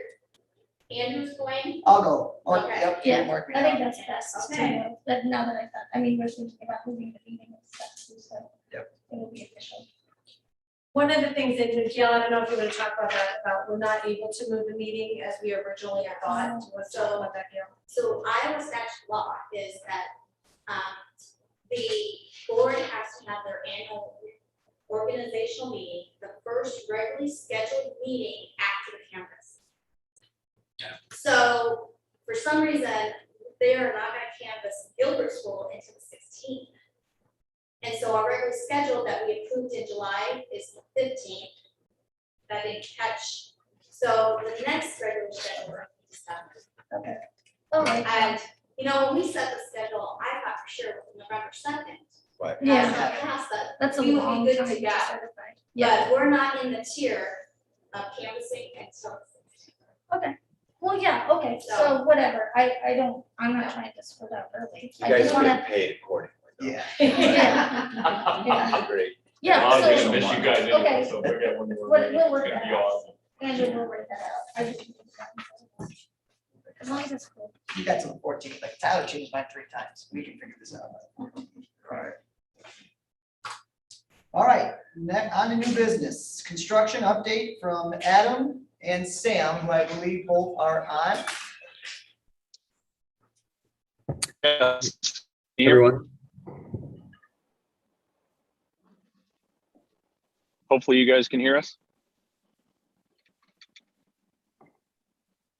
Andrew's going?
I'll go. Or,
Okay.
yep,
Yeah,
mark me
I think
down.
that's best to
Okay.
know, that now that I thought, I mean, we're thinking about moving the meeting and stuff too, so.
Yep.
It will be official.
One of the things that, Jill, I don't know if you want to talk about that, about we're not able to move the meeting as we originally thought. Do you want to talk about that, Gail?
So Iowa statute law is that the board has to have their annual organizational meeting, the first regularly scheduled meeting after the campus. So for some reason, they are not going to canvass Gilbert School until the 16th. And so our regular schedule that we approved in July is the 15th. That didn't catch. So the next regular schedule is December.
All right.
And, you know, when we set the schedule, I thought for sure it was November 2nd.
Right.
Yeah,
Past that,
that's a
we would be
long
good
time
to
to
go.
certify. Yeah,
But we're not in the tier of canvassing until.
well, yeah, okay, so whatever, I'm not trying to split up early.
You
I
guys
just
are
wanna,
getting paid accordingly. though.
Yeah.
yeah, yeah,
Great.
yeah,
Well, I'm
so,
gonna miss you guys anyway,
Okay.
so we got one more.
We'll
meeting.
work
It's gonna
that
be
out.
awesome.
Andrew will work that out. I just need to find it. As long as it's cool.
You got to the 14th, like Tyler changed mine 3 times. We can figure this out. Alright. All right, next, on to new business. Construction update from Adam and Sam, who I believe both are on.
Everyone. Hopefully you guys can hear us.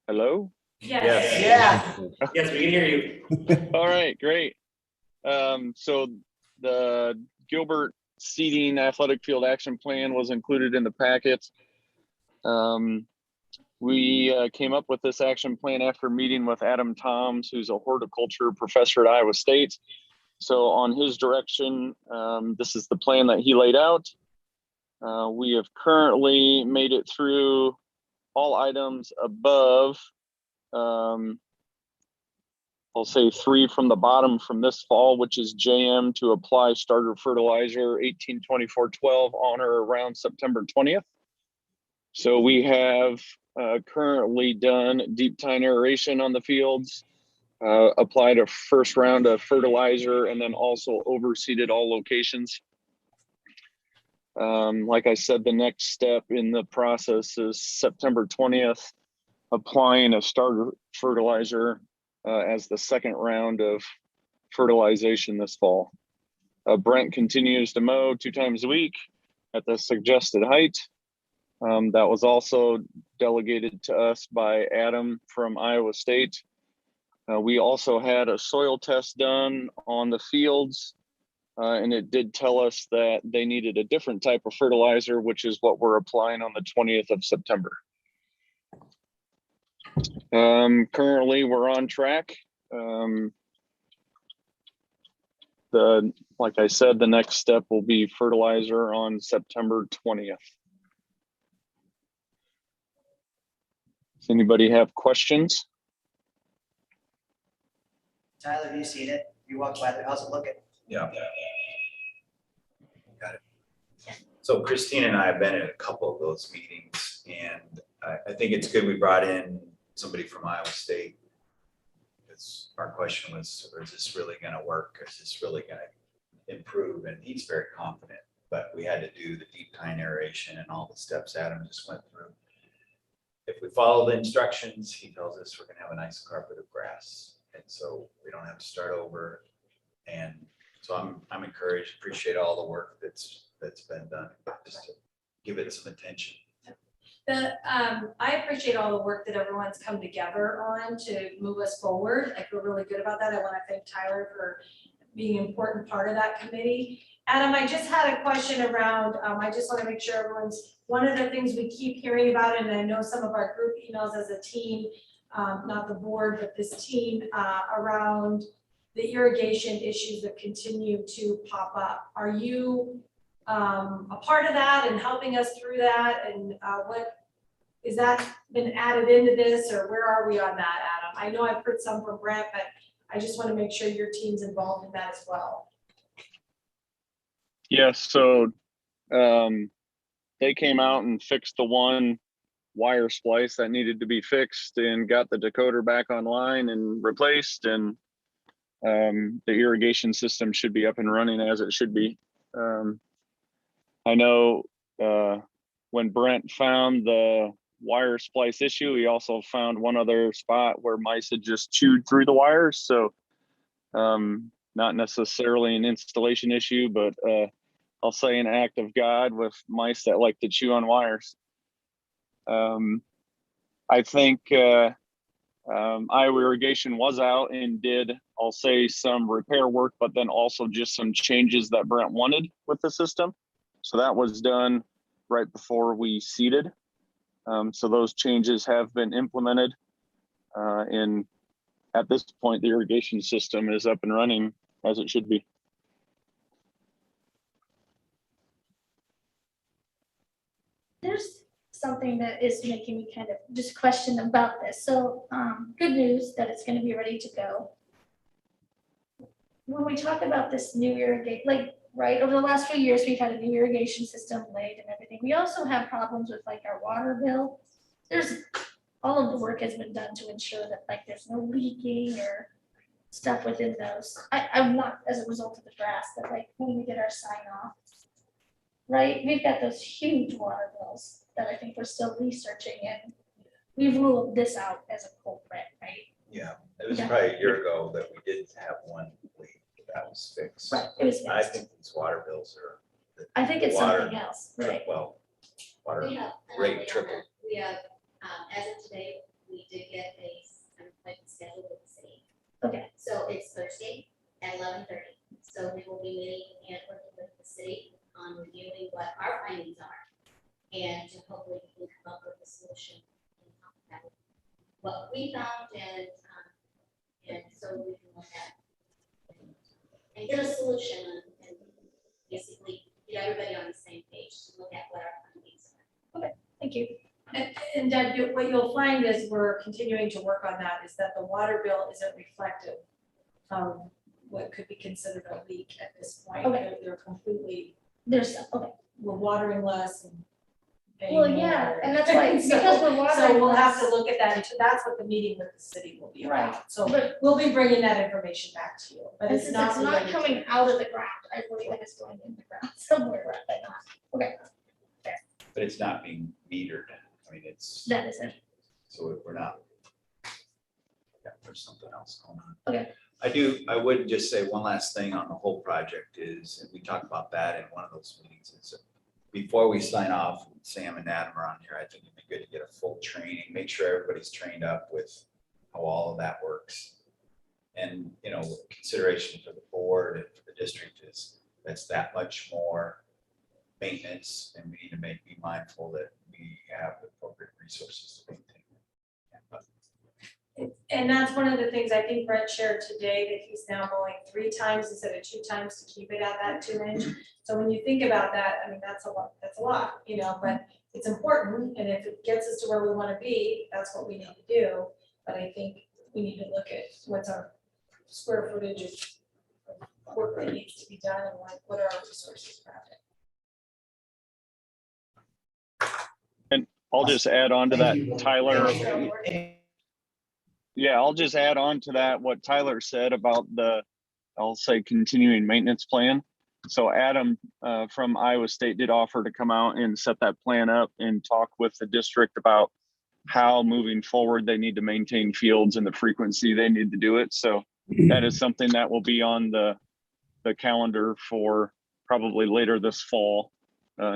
Hello?
Yes.
Yeah.
Yes, we can hear you.
All right, great. So the Gilbert seating athletic field action plan was included in the packet. We came up with this action plan after meeting with Adam Toms, who's a horticulture professor at Iowa State. So on his direction, this is the plan that he laid out. We have currently made it through all items above, I'll say 3 from the bottom from this fall, which is JM to apply starter fertilizer 18-24-12 on or around September 20th. So we have currently done deep tine aeration on the fields, applied a first round of fertilizer, and then also overseeded all locations. Like I said, the next step in the process is September 20th, applying a starter fertilizer as the second round of fertilization this fall. Brent continues to mow 2 times a week at the suggested height. That was also delegated to us by Adam from Iowa State. We also had a soil test done on the fields, and it did tell us that they needed a different type of fertilizer, which is what we're applying on the 20th of September. Currently, we're on track. Like I said, the next step will be fertilizer on September 20th. Does anybody have questions?
Tyler, have you seen it? You walked by there, how's it looking?
Yeah. Got it. So Christine and I have been at a couple of those meetings, and I think it's good we brought in somebody from Iowa State. Because our question was, is this really gonna work? Is this really gonna improve? And he's very confident, but we had to do the deep tine aeration and all the steps Adam just went through. If we follow the instructions, he tells us we're gonna have a nice carpet of grass. And so we don't have to start over. And so I'm encouraged, appreciate all the work that's been done, just to give it some attention.
I appreciate all the work that everyone's come together on to move us forward. I feel really good about that. I want to thank Tyler for being an important part of that committee. Adam, I just had a question around, I just want to make sure everyone's, one of the things we keep hearing about, and I know some of our group emails as a team, not the board, but this team, around the irrigation issues that continue to pop up. Are you a part of that and helping us through that? And what is that been added into this, or where are we on that, Adam? I know I've heard some from Brent, but I just want to make sure your team's involved in that as well.
Yes, so they came out and fixed the one wire splice that needed to be fixed and got the decoder back online and replaced, and the irrigation system should be up and running as it should be. I know when Brent found the wire splice issue, he also found one other spot where mice had just chewed through the wires. So not necessarily an installation issue, but I'll say an act of God with mice that like to chew on wires. I think Iowa Irrigation was out and did, I'll say, some repair work, but then also just some changes that Brent wanted with the system. So that was done right before we seeded. So those changes have been implemented. And at this point, the irrigation system is up and running as it should be.
There's something that is making me kind of just question about this. So good news that it's going to be ready to go. When we talk about this new irrigation, like, right, over the last few years, we've had a new irrigation system laid and everything. We also have problems with like our water bill. There's, all of the work has been done to ensure that like there's no leaking or stuff within those. I'm not as a result of the grass, but like when we did our sign off, right, we've got those huge water bills that I think we're still researching, and we've ruled this out as a culprit, right?
Yeah, it was probably a year ago that we did have one leak that was fixed.
Right, it was fixed.
I think these water bills are.
I think it's
water-
something else, right?
Well, water
We have an
rate
update on
tripled.
that. We have, as of today, we did get an appointment scheduled with the city.
Okay.
So it's Thursday at 11:30. So we will be meeting and working with the city on reviewing what our findings are. And to hopefully we can come up with a solution. What we found, and so we can look at and get a solution and basically get everybody on the same page to look at what our findings are.
Okay, thank you.
And Deb, what you'll find as we're continuing to work on that is that the water bill isn't reflective of what could be considered a leak at this point.
Okay.
They're completely,
There's, okay.
we're watering less and paying
Well,
more.
yeah, and that's why,
So-
because we're watering.
So we'll have to
less,
look at that, and that's what the meeting with the city will be
Right,
about. So
but
we'll be bringing that information back to you, but
It's
it's not.
not
related to-
coming out of the ground. I believe it is going in the ground somewhere, but not. Okay,
But it's not being metered. I mean, it's,
that is it.
so we're not. Yeah, there's something else going on.
Okay.
I would just say one last thing on the whole project is, and we talked about that in one of those meetings, is that before we sign off, Sam and Adam are on here, I think it'd be good to get a full training, make sure everybody's trained up with how all of that works. And, you know, consideration for the board and for the district is that's that much more maintenance, and we need to be mindful that we have the appropriate resources to maintain.
And that's one of the things I think Brett shared today, that he's now going 3 times instead of 2 times to keep it at that 2-inch. So when you think about that, I mean, that's a lot, you know, but it's important. And if it gets us to where we want to be, that's what we need to do. But I think we need to look at what's our square footage of work that needs to be done, and like, what are our resources for it.
And I'll just add on to that, Tyler. Yeah, I'll just add on to that what Tyler said about the, I'll say, continuing maintenance plan. So Adam from Iowa State did offer to come out and set that plan up and talk with the district about how moving forward they need to maintain fields and the frequency they need to do it. So that is something that will be on the calendar for probably later this fall.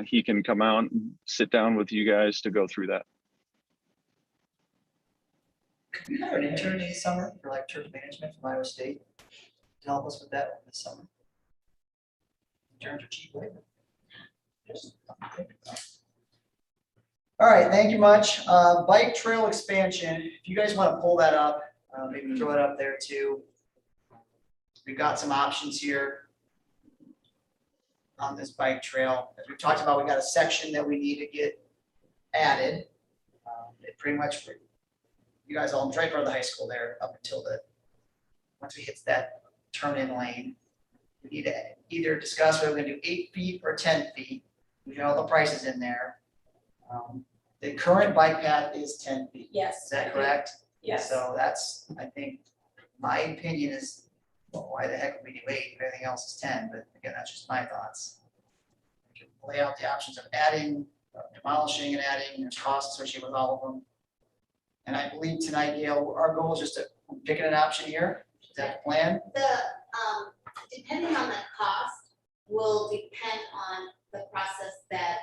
He can come out and sit down with you guys to go through that.
Could we hire an intern this summer for like turf management from Iowa State to help us with that this summer? Interns are cheap labor. All right, thank you much. Bike trail expansion, if you guys want to pull that up, maybe throw it up there too. We've got some options here on this bike trail. As we talked about, we got a section that we need to get added. It pretty much, you guys all, right in front of the high school there, up until once we hit that turn-in lane. We need to either discuss whether we're gonna do 8 feet or 10 feet. We got all the prices in there. The current bike path is 10 feet.
Yes.
Is that correct?
Yes.
So that's, I think, my opinion is, well, why the heck would we do 8 if everything else is 10? But again, that's just my thoughts. We can lay out the options of adding, demolishing and adding. There's costs associated with all of them. And I believe tonight, Gail, our goal is just to pick an option here. Is that the plan?
Depending on the cost will depend on the process that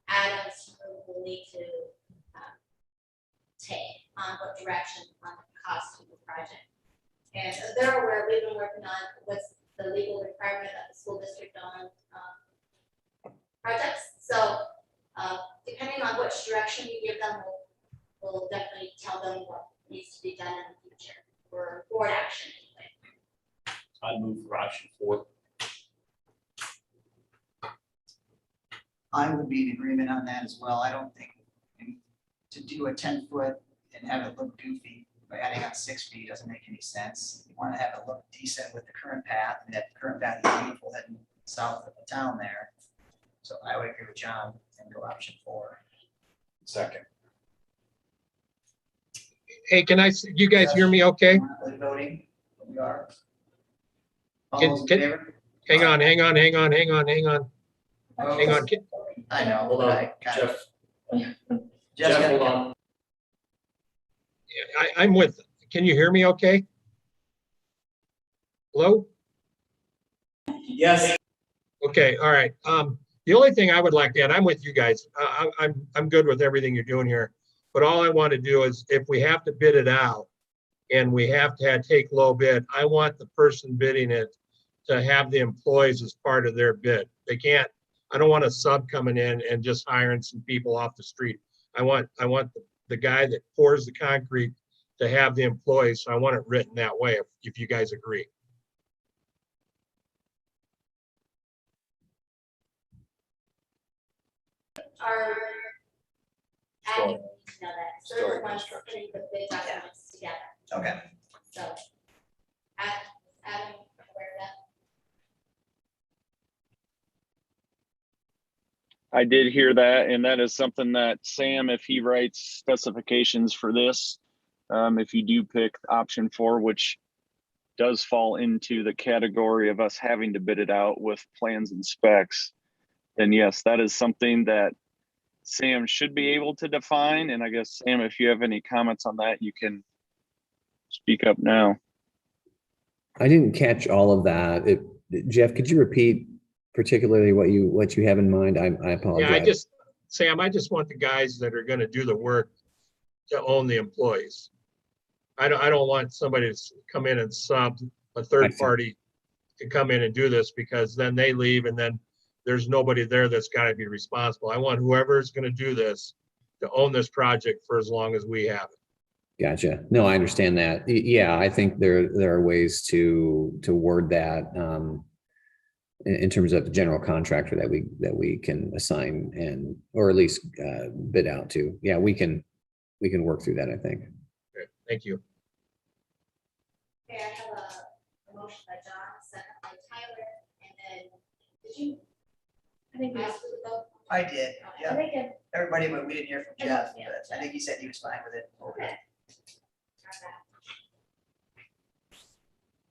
Adams will need to take on what direction on the cost of the project. And they're aware, we've been working on what's the legal requirement of the school district on projects. So depending on which direction you give them, we'll definitely tell them what needs to be done in the future for board action anyway.
I move for option 4.
I would be in agreement on that as well. I don't think to do a 10-foot and have it look goofy by adding on 6 feet doesn't make any sense. You want to have it look decent with the current path, and that current path is beautiful heading south of the town there. So I would agree with John and go option 4.
Second.
Hey, you guys hear me okay?
Voting, we are. All
Can-
those in
can-
favor?
Hang on. Hang on.
I know.
Hold
but
on,
I kind
Jeff.
of-
Jeff, hold on.
I'm with, can you hear me okay? Hello?
Yes.
Okay, all right. The only thing I would like to add, I'm with you guys. I'm good with everything you're doing here. But all I want to do is if we have to bid it out and we have to take low bid, I want the person bidding it to have the employees as part of their bid. They can't, I don't want a sub coming in and just hiring some people off the street. I want the guy that pours the concrete to have the employees. So I want it written that way, if you guys agree.
Our admin needs to know that, so they're
Story
the ones
construction.
putting the bid documents together,
Okay.
so. Adam, aware of that?
I did hear that, and that is something that Sam, if he writes specifications for this, if you do pick option 4, which does fall into the category of us having to bid it out with plans and specs, then yes, that is something that Sam should be able to define. And I guess, Sam, if you have any comments on that, you can speak up now.
I didn't catch all of that. Jeff, could you repeat particularly what you have in mind? I apologize.
Yeah, Sam, I just want the guys that are gonna do the work to own the employees. I don't want somebody to come in and sub a
I
third
see.
party to come in and do this, because then they leave and then there's nobody there that's gotta be responsible. I want whoever's gonna do this to own this project for as long as we have it.
Gotcha. No, I understand that. Yeah, I think there are ways to word that in terms of the general contractor that we can assign and, or at least bid out to. Yeah, we can work through that, I think.
Okay, thank you.
Okay, I have a motion by John, second by Tyler, and then, did you
I think we,
ask for the vote?
I did,
I
yeah.
think
Everybody, but we didn't hear from Jeff,
Yeah.
but I think he said he was fine with it.
Okay.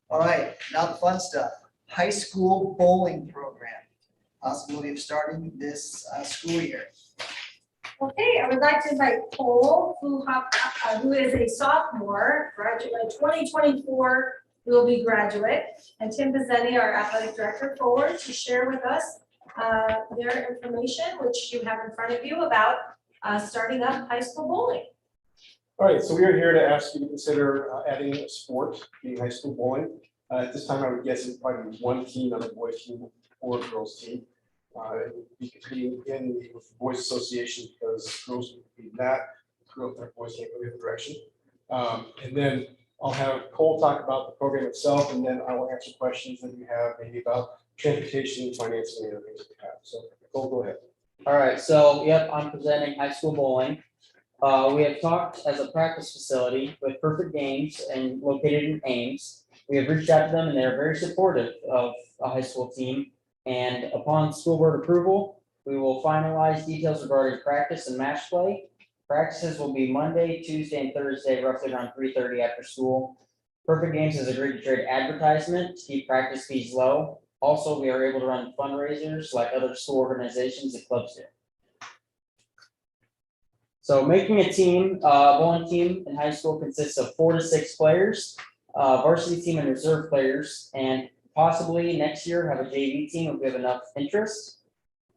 All right, now the fun stuff. High school bowling program. Possibility of starting this school year.
Okay, I would like to invite Cole, who is a sophomore, graduate, 2024 will be graduate, and Tim Pizzetti, our athletic director, forward to share with us their information, which you have in front of you, about starting up high school bowling.
All right, so we are here to ask you to consider adding a sport, being high school bowling. At this time, I would guess it's probably one team on the boys team or girls team. It would be competing in the boys association because girls would be that, boys can't go the other direction. And then I'll have Cole talk about the program itself, and then I will answer questions that you have maybe about transportation, financing, and other things that you have. So Cole, go ahead.
All right, so yep, I'm presenting high school bowling. We have talked as a practice facility with Perfect Games and located in Ames. We have reached out to them and they're very supportive of a high school team. And upon school board approval, we will finalize details regarding practice and match play. Practices will be Monday, Tuesday, and Thursday, roughly around 3:30 after school. Perfect Games has agreed to trade advertisement to keep practice fees low. Also, we are able to run fundraisers like other school organizations and clubs do. So making a team, bowling team in high school consists of 4 to 6 players, varsity team and reserve players, and possibly next year have a JV team if we have enough interest.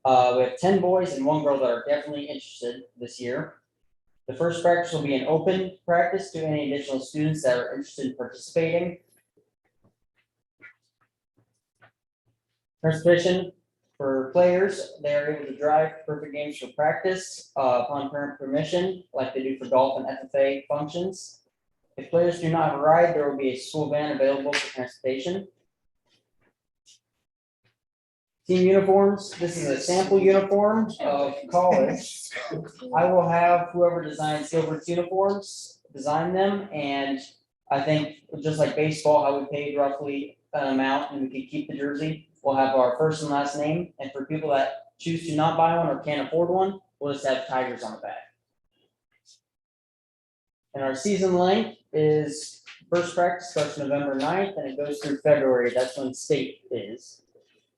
We have 10 boys and 1 girl that are definitely interested this year. The first practice will be an open practice to any additional students that are interested in participating. Transportation for players, they are able to drive Perfect Games for practice upon parent permission, like they do for golf and FFA functions. If players do not have a ride, there will be a school van available for transportation. Team uniforms, this is a sample uniform of college. I will have whoever designs Gilbert's uniforms design them, and I think just like baseball, how we paid roughly an amount and we could keep the jersey. We'll have our first and last name, and for people that choose to not buy one or can't afford one, we'll just have Tigers on the back. And our season length is first practice starts November 9th and it goes through February. That's when state is.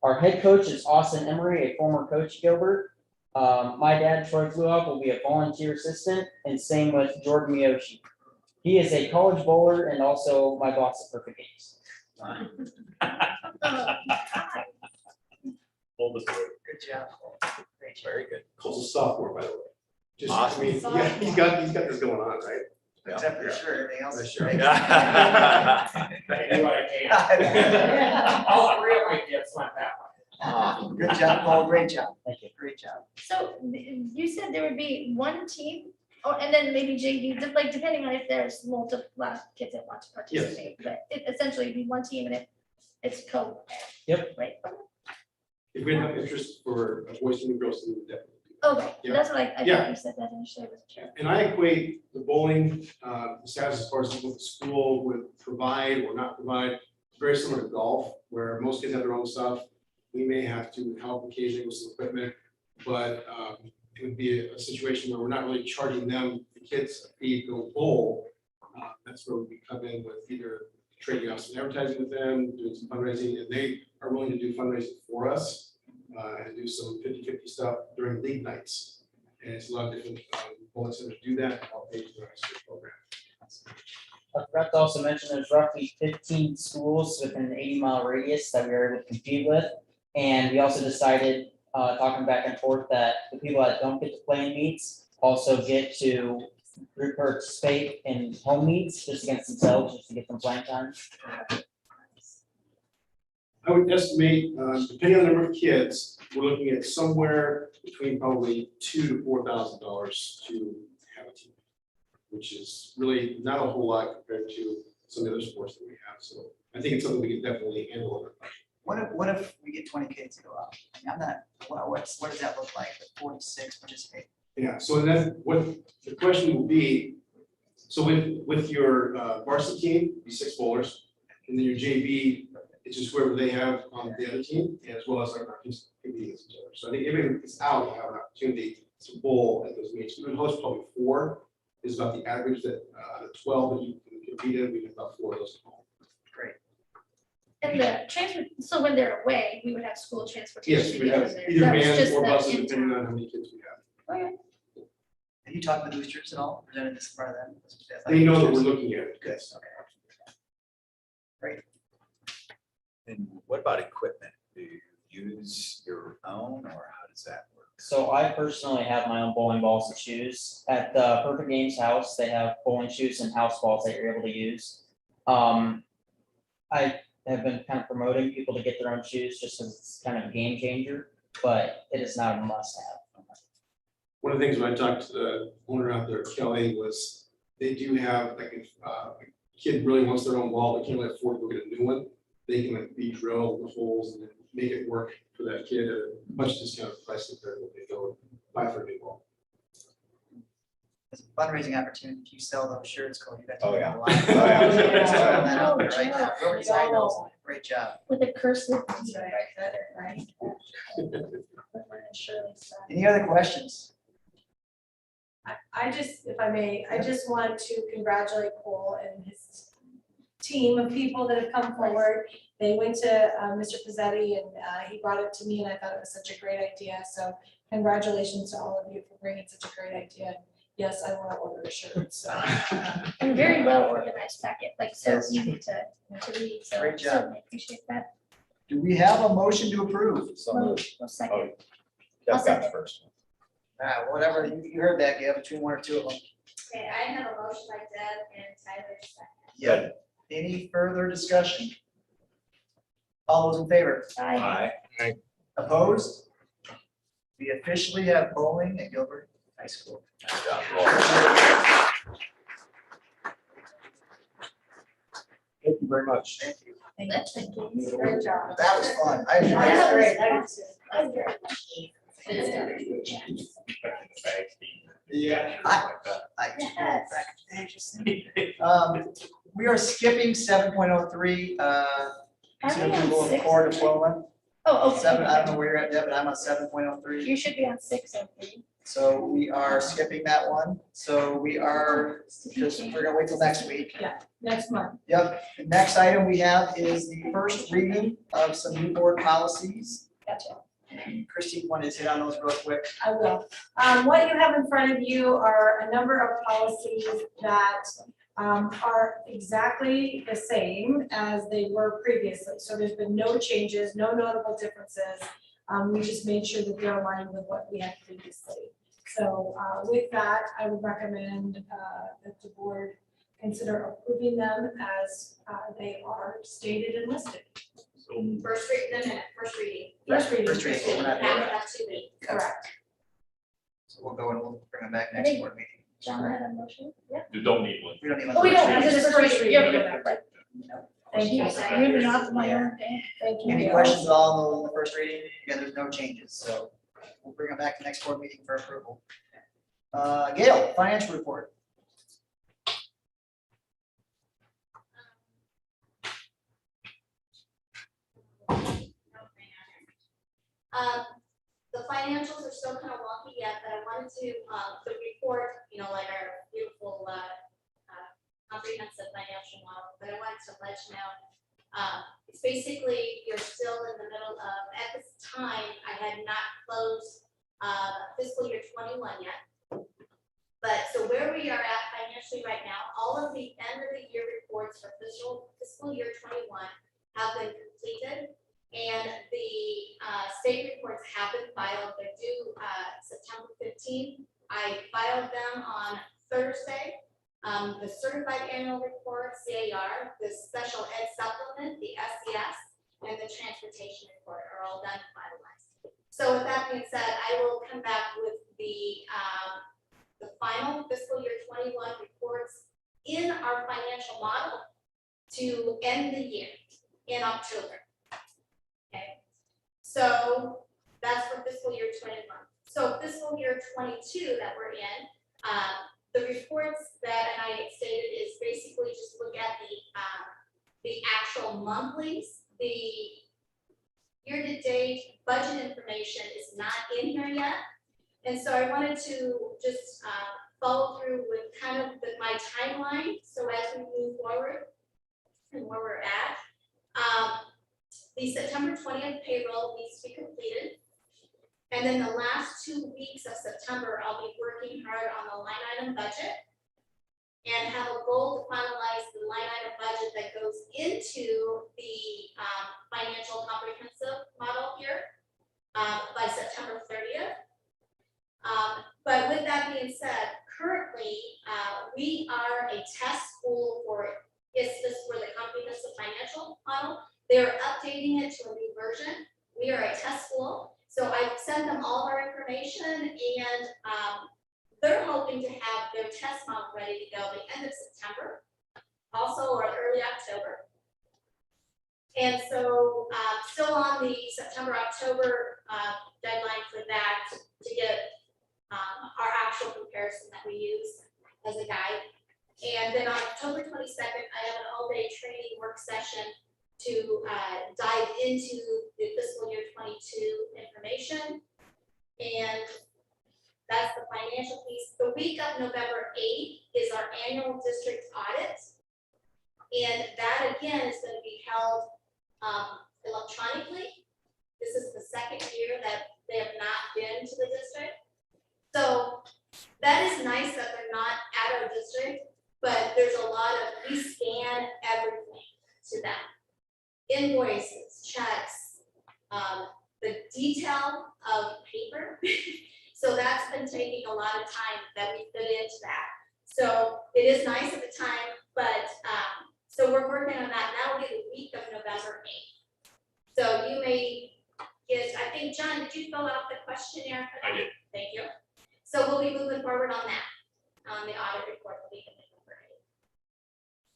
Our head coach is Austin Emery, a former coach at Gilbert. My dad, Troy Fluoff, will be a volunteer assistant, and same with Jordan Miyoshi. He is a college bowler and also my boss at Perfect Games.
Good job. Great job.
Very good.
Cole's a sophomore, by the way. Just,
Awesome.
I mean, he's got this going on, right?
Except for sure, everything else.
For
is
sure.
great.
All three of my kids went that way.
Good job, Paul. Great job.
Thank you.
Great job.
So you said there would be one team, or and then maybe JV, like depending on if there's multiple kids that want to participate. But it essentially would be one team and it's co.
Yep.
Right.
If we have interest for a boys team and girls team, definitely.
Okay,
Yeah.
that's what I
Yeah.
thought you said that initially. Was true.
And I equate the bowling, the status as far as what the school would provide or not provide, very similar to golf, where most kids have their own stuff. We may have to help occasionally with some equipment, but it would be a situation where we're not really charging them, the kids, a fee to go bowl. That's where we come in with either trading off some advertising with them, doing some fundraising, and they are willing to do fundraising for us and do some 50-50 stuff during league nights. And it's a lot of different bowling centers do that. I'll pay for the high school program.
I forgot to also mention there's roughly 15 schools within an 80-mile radius that we are able to compete with. And we also decided talking back and forth that the people that don't get to play in meets also get to participate in home meets just against themselves, just to get some playing time.
I would estimate, depending on the number of kids, we're looking at somewhere between probably $2,000 to $4,000 to have a team, which is really not a whole lot compared to some of the other sports that we have. So I think it's something we can definitely handle.
What if we get 20 kids to go out? I mean, I'm not, what does that look like with 46 participate?
Yeah, so then what the question will be, so with your varsity team, be 6 bowlers, and then your JV, it's just whoever they have on the other team, as well as our competing against each other. So I think everyone is out to have an opportunity to bowl at those meets. We would host probably 4 is about the average that out of 12 that you can compete in, we have about 4 of those at home.
Great.
And the transport, so when they're away, we would have school transportation.
Yes,
to
we
get
have
them there.
either
That was
vans
just
or
the
buses,
in
depending
town.
on how many kids we have.
Okay.
Have you talked with boosters at all? Presented this in front of them?
They know that we're looking at it.
Good, okay.
And what about equipment? Do you use your own, or how does that work?
So I personally have my own bowling balls and shoes. At the Perfect Games house, they have bowling shoes and house balls that you're able to use. I have been kind of promoting people to get their own shoes just as it's kind of a game changer, but it is not a must have.
One of the things when I talked to the owner out there, Kelly, was they do have, like, if a kid really wants their own ball, but can't really afford to go get a new one, they can like drill the holes and then make it work for that kid at a much discounted price compared to what they go and buy for a new ball.
It's a fundraising opportunity. If you sell those shirts, Cole, you got to.
Oh, yeah.
Oh, yeah.
Oh,
Right now. Whoever designed those, great job.
With a cursive. Right.
Any other questions?
I just, if I may, I just want to congratulate Cole and his team of people that have come forward. They went to Mr. Pizzetti and he brought it to me and I thought it was such a great idea. So congratulations to all of you for bringing such a great idea. Yes, I want to order a shirt, so.
And very well organized packet, like so
Yes.
easy to read, so
Great job.
certainly appreciate that.
Do we have a motion to approve?
Well, second.
That's
second.
the first one.
Whatever, you heard that, Gail, between 1 or 2 of them.
Okay, I have a motion by Deb and Tyler second.
Yep. Any further discussion? All those in favor?
Aye.
Opposed? We officially have bowling at Gilbert High School.
Thank you very much.
Thank you.
Thank you.
Great job.
That was fun. I enjoyed
That
it.
was
Yeah. I
Yes.
We are skipping 7.03, consider approval of core diploma.
Oh, okay.
7, I don't know where you're at, Deb, but I'm on 7.03.
You should be on 603.
So we are skipping that one. So we are just, we're gonna wait till next week.
Next month.
Yep. The next item we have is the first reading of some new board policies.
Gotcha.
Christine wanted to hit on those real quick.
I will. What you have in front of you are a number of policies that are exactly the same as they were previously. So there's been no changes, no notable differences. We just made sure that they're aligned with what we had previously. So with that, I would recommend that the board consider approving them as they are stated and listed.
First reading, first reading.
First reading.
First reading, we're not-
Have 2 weeks.
Correct.
So we'll go and we'll bring them back next board meeting.
John had a motion. Yeah.
You don't need one.
We don't even.
Oh, we don't,
This
this
is
is
first
first
reading.
reading. Yeah, right.
Thank you.
Moving off to my own day.
Thank you.
Any questions at all on the first reading? Again, there's no changes, so we'll bring them back to next board meeting for approval. Gail, financial report.
The financials are still kind of wonky yet, but I wanted to, the report, you know, like our beautiful, comprehensive financial model, but I wanted to let you know, it's basically, you're still in the middle of, at this time, I had not closed, fiscal year 21 yet. But so where we are at financially right now, all of the end of the year reports for fiscal year 21 have been completed. And the state reports have been filed. They're due September 15th. I filed them on Thursday. The certified annual report, CAR, the special ed supplement, the SES, and the transportation report are all done and finalized. So with that being said, I will come back with the final fiscal year 21 reports in our financial model to end the year in October. Okay, so that's for fiscal year 21. So fiscal year 22 that we're in, the reports that I stated is basically just look at the actual monthlies. The year-to-date budget information is not in here yet. And so I wanted to just follow through with kind of my timeline. So as we move forward and where we're at, the September 20th payroll needs to be completed. And then the last 2 weeks of September, I'll be working hard on the line item budget and have a goal to finalize the line item budget that goes into the financial comprehensive model here by September 30th. But with that being said, currently we are a test school for the comprehensive financial model. They're updating it to a new version. We are a test school. So I've sent them all our information, and they're hoping to have their test model ready to go the end of September, also or early October. And so still on the September-October deadline for that to get our actual comparison that we use as a guide. And then on October 22nd, I have an all-day training work session to dive into the fiscal year 22 information. And that's the financial piece. The week of November 8th is our annual district audit. And that again is going to be held electronically. This is the second year that they have not been to the district. So that is nice that they're not at our district, but there's a lot of, we scan everything to them. Invoices, checks, the detail of paper. So that's been taking a lot of time that we put into that. So it is nice at the time, but so we're working on that. That will be the week of November 8th. So you may get, I think, John, did you fill out the questionnaire for that?
I did.
Thank you. So we'll be moving forward on that, on the audit report the week of November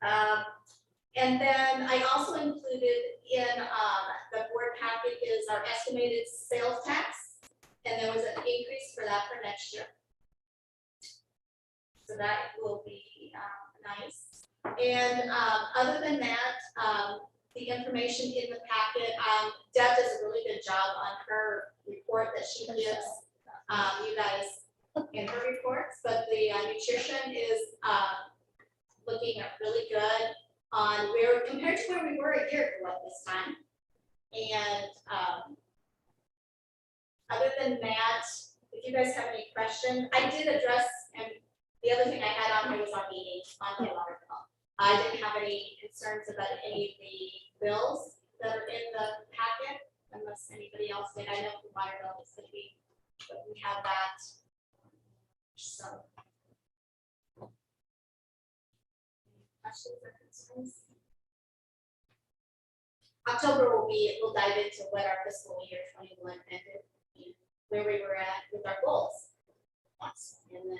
8th. And then I also included in the board packet is our estimated sales tax, and there was an increase for that for next year. So that will be nice. And other than that, the information in the packet, Deb does a really good job on her report that she gives you guys in her reports, but the nutrition is looking really good on where, compared to where we were a year ago at this time. And other than that, if you guys have any questions, I did address, and the other thing I had on here was our meeting on the water bill. I didn't have any concerns about any of the bills that are in the packet, unless anybody else did. I know the water bill is going to be, but we have that. So. Questions or concerns? October we'll dive into what our fiscal year 21 ended, where we were at with our goals. And then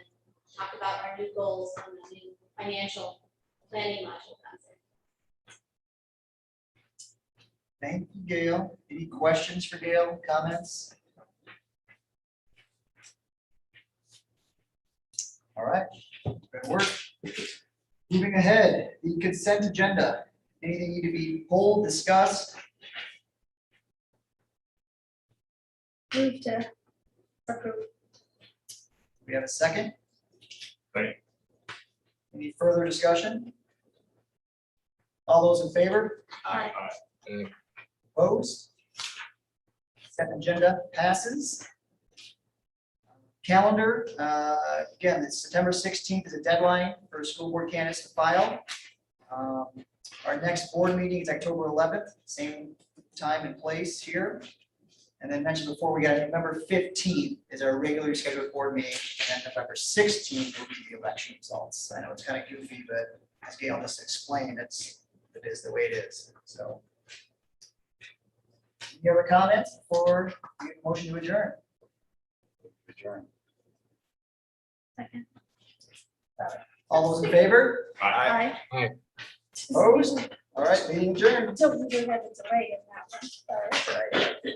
talk about our new goals on the new financial planning module.
Thank you, Gail. Any questions for Gail? Comments? All right, good work. Moving ahead, the consent agenda. Anything need to be pulled, discussed?
Move to approve.
We have a second?
Second.
Any further discussion? All those in favor?
Aye.
Opposed? Consent agenda passes. Calendar, again, it's September 16th is a deadline for school board candidates to file. Our next board meeting is October 11th, same time and place here. And then mentioned before, we got November 15th is our regularly scheduled board meeting, and then November 16th will be the election results. I know it's kind of goofy, but as Gail just explained, it is the way it is, so. Any other comments before we get a motion to adjourn?
Adjourn.
Second.
All those in favor?
Aye.
Opposed? All right, meeting adjourned.
So we do have a delay in that one. Sorry.